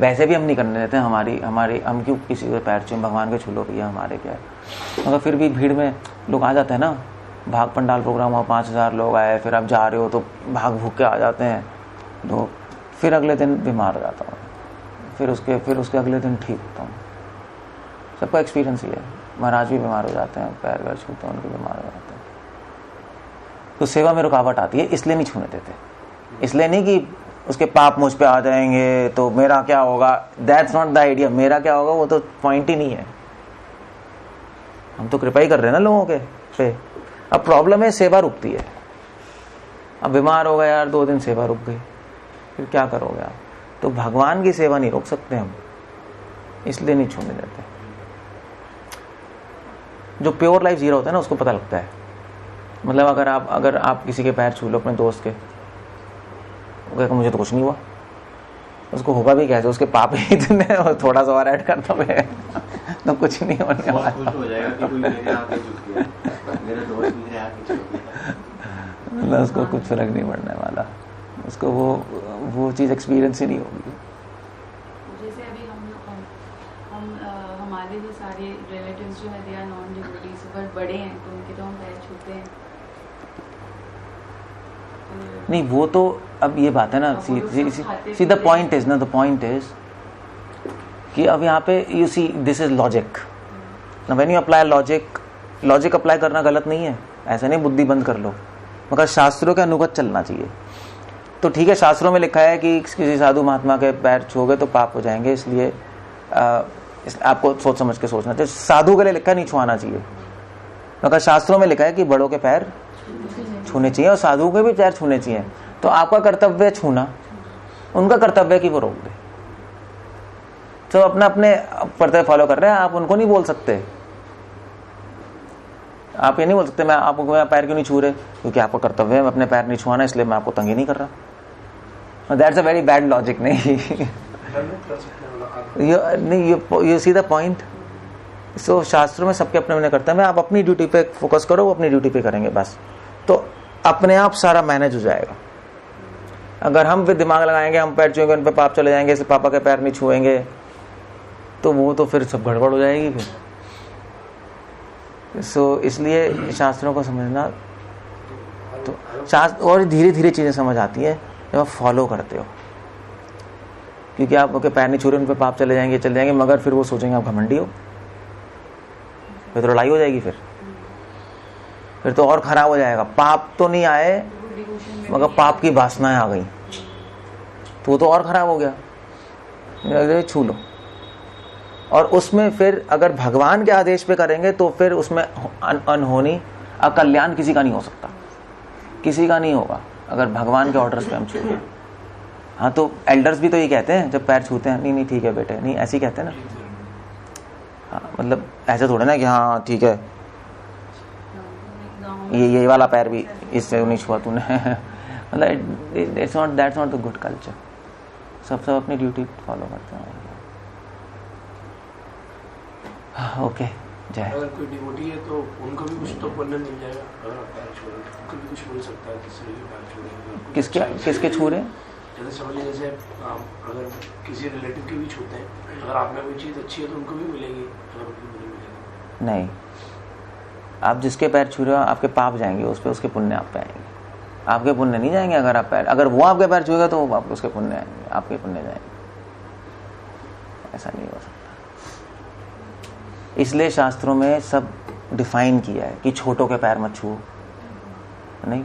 वैसे भी हम नहीं करने देते। हमारी हम क्यों किसी के पैर छूएं, भगवान के छू लो भैया, हमारे क्या है। मगर फिर भी भीड़ में लोग आ जाते हैं ना, भाग पंडाल प्रोग्राम हुआ, 5000 लोग आए, फिर आप जा रहे हो तो भाग भूख के आ जाते हैं लोग। फिर अगले दिन बीमार हो जाता हूँ, फिर उसके अगले दिन ठीक होता हूँ। सबका एक्सपीरियंस ही है। महाराज भी बीमार हो जाते हैं, पैर वैर छूते हैं, उनके बीमार हो जाते हैं। तो सेवा में रुकावट आती है, इसलिए नहीं छूने देते। इसलिए नहीं कि उसके पाप मुझ पे आ जाएंगे तो मेरा क्या होगा, दैट्स नॉट द आइडिया। मेरा क्या होगा वो तो पॉइंट ही नहीं है। हम तो कृपा ही कर रहे हैं ना लोगों के पे। अब प्रॉब्लम है सेवा रुकती है। अब बीमार हो गया यार, 2 दिन सेवा रुक गई, फिर क्या करोगे आप। तो भगवान की सेवा नहीं रोक सकते हम, इसलिए नहीं छूने देते। जो प्योर लाइफ जी रहा होता है ना उसको पता लगता है। मतलब अगर आप किसी के पैर छू लो अपने दोस्त के, वो कहेगा मुझे तो कुछ नहीं हुआ, उसको होगा भी कैसे, उसके पाप ही इतने, थोड़ा सा और ऐड करता है तो कुछ नहीं होने वाला। हो जाएगा कि कोई मेरे आके झुक गया, मेरा दोस्त मेरे आके झुक गया, मतलब उसको कुछ फर्क नहीं पड़ने वाला, उसको वो चीज़ एक्सपीरियंस ही नहीं होगी। जैसे अभी हम हमारे जो सारे रिलेटिव्स जो है they are non devotees, but बड़े हैं तो उनके तो हम पैर छूते हैं। नहीं वो तो अब ये बात है ना, सी द पॉइंट इज ना, द पॉइंट इज कि अब यहाँ पे you see this is logic ना, when you apply logic apply करना गलत नहीं है, ऐसे नहीं बुद्धि बंद कर लो, मगर शास्त्रों के अनुगत चलना चाहिए। तो ठीक है, शास्त्रों में लिखा है कि किसी साधु महात्मा के पैर छूओगे तो पाप हो जाएंगे, इसलिए आपको सोच समझ के सोचना चाहिए। साधु के लिए लिखा नहीं छुआना चाहिए, मगर शास्त्रों में लिखा है कि बड़ों के पैर छूने चाहिए और साधुओं के भी पैर छूने चाहिए। तो आपका कर्तव्य छूना, उनका कर्तव्य कि वो रोक दे। तो अपने कर्तव्य फॉलो कर रहे हैं, आप उनको नहीं बोल सकते आप ये नहीं बोल सकते मैं आपको मैं पैर क्यों नहीं छू रहे, क्योंकि आपका कर्तव्य है अपने पैर नहीं छुआना, इसलिए मैं आपको तंग ही नहीं कर रहा। That's a very bad logic. नहीं यू सी द पॉइंट। सो शास्त्रों में सबके अपने अपने करते हैं। आप अपनी ड्यूटी पे फोकस करो, वो अपनी ड्यूटी पे करेंगे बस, तो अपने आप सारा मैनेज हो जाएगा। अगर हम फिर दिमाग लगाएंगे, हम पैर छुएंगे उन पे पाप चले जाएंगे, इसे पापा के पैर नहीं छुएंगे, तो वो तो फिर सब गड़बड़ हो जाएगी फिर। सो इसलिए शास्त्रों को समझना, तो शास्त्र और धीरे धीरे चीजें समझ आती है जब आप फॉलो करते हो, क्योंकि आप उनके पैर नहीं छू रहे उन पे पाप चले जाएंगे, मगर फिर वो सोचेंगे आप घमंडी हो, फिर तो लड़ाई हो जाएगी, फिर तो और खराब हो जाएगा। पाप तो नहीं आए मगर पाप की वासनाएं आ गई, तो वो तो और खराब हो गया। छू लो, और उसमें फिर अगर भगवान के आदेश पे करेंगे तो फिर उसमें अनहोनी अकल्याण किसी का नहीं हो सकता, किसी का नहीं होगा अगर भगवान के ऑर्डर्स पे हम छूते। हाँ, तो एल्डर्स भी तो ये कहते हैं जब पैर छूते हैं, नहीं नहीं ठीक है बेटे, नहीं ऐसे ही कहते हैं ना। हाँ, मतलब ऐसे थोड़े ना कि हाँ ठीक है ये वाला पैर भी इससे नहीं छुआ तूने। मतलब that's not the good culture. सब अपनी ड्यूटी फॉलो करते हैं। ओके, जय। अगर कोई डिवोटी है तो उनको भी कुछ तो पुण्य मिल जाएगा, अगर आप पैर छोड़ेंगे उनको भी कुछ मिल सकता है, किसी के पैर छोड़ेंगे। किसके छू रहे? जैसे समझ लीजिए, जैसे अगर किसी रिलेटिव के भी छूते हैं, अगर आप में कोई चीज़ अच्छी है तो उनको भी मिलेगी, अगर उनको नहीं मिलेगी। नहीं, आप जिसके पैर छू रहे हो आपके पाप जाएंगे उस पे, उसके पुण्य आप पे आएंगे, आपके पुण्य नहीं जाएंगे। अगर वो आपके पैर छूएगा तो उसके पुण्य आएंगे, आपके पुण्य जाएंगे। ऐसा नहीं हो सकता। इसलिए शास्त्रों में सब डिफाइन किया है कि छोटों के पैर मत छुओ, नहीं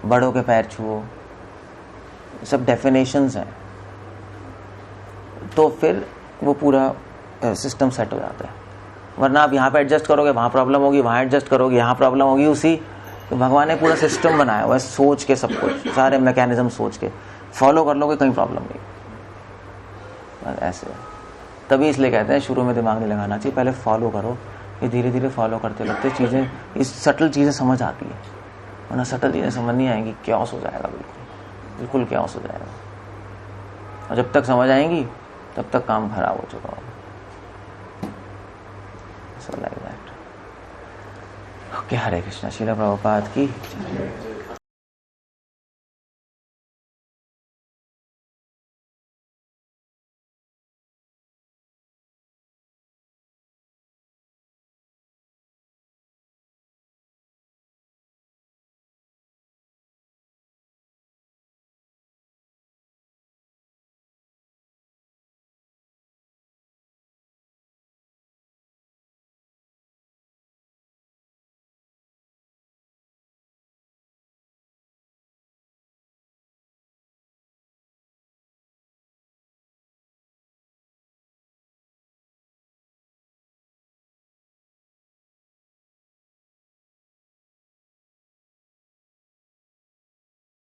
बड़ों के पैर छुओ, सब डेफिनेशंस हैं। तो फिर वो पूरा सिस्टम सेट हो जाता है। वरना आप यहाँ पे एडजस्ट करोगे वहाँ प्रॉब्लम होगी, वहाँ एडजस्ट करोगे यहाँ प्रॉब्लम होगी। उसी तो भगवान ने पूरा सिस्टम बनाया हुआ है, सोच के सब कुछ, सारे मैकेनिज्म सोच के फॉलो कर लोगे, कहीं प्रॉब्लम नहीं। ऐसे तभी इसलिए कहते हैं शुरू में दिमाग नहीं लगाना चाहिए, पहले फॉलो करो, ये धीरे धीरे फॉलो करते लगते चीज़ें, इस सटल चीज़ें समझ आती है। वरना सटल चीज़ें समझ नहीं आएंगी, क्योस हो जाएगा, बिल्कुल क्योस हो जाएगा। और जब तक समझ आएंगी तब तक काम खराब हो चुका होगा। So like that. Okay, Hare Krishna, Srila Prabhupada की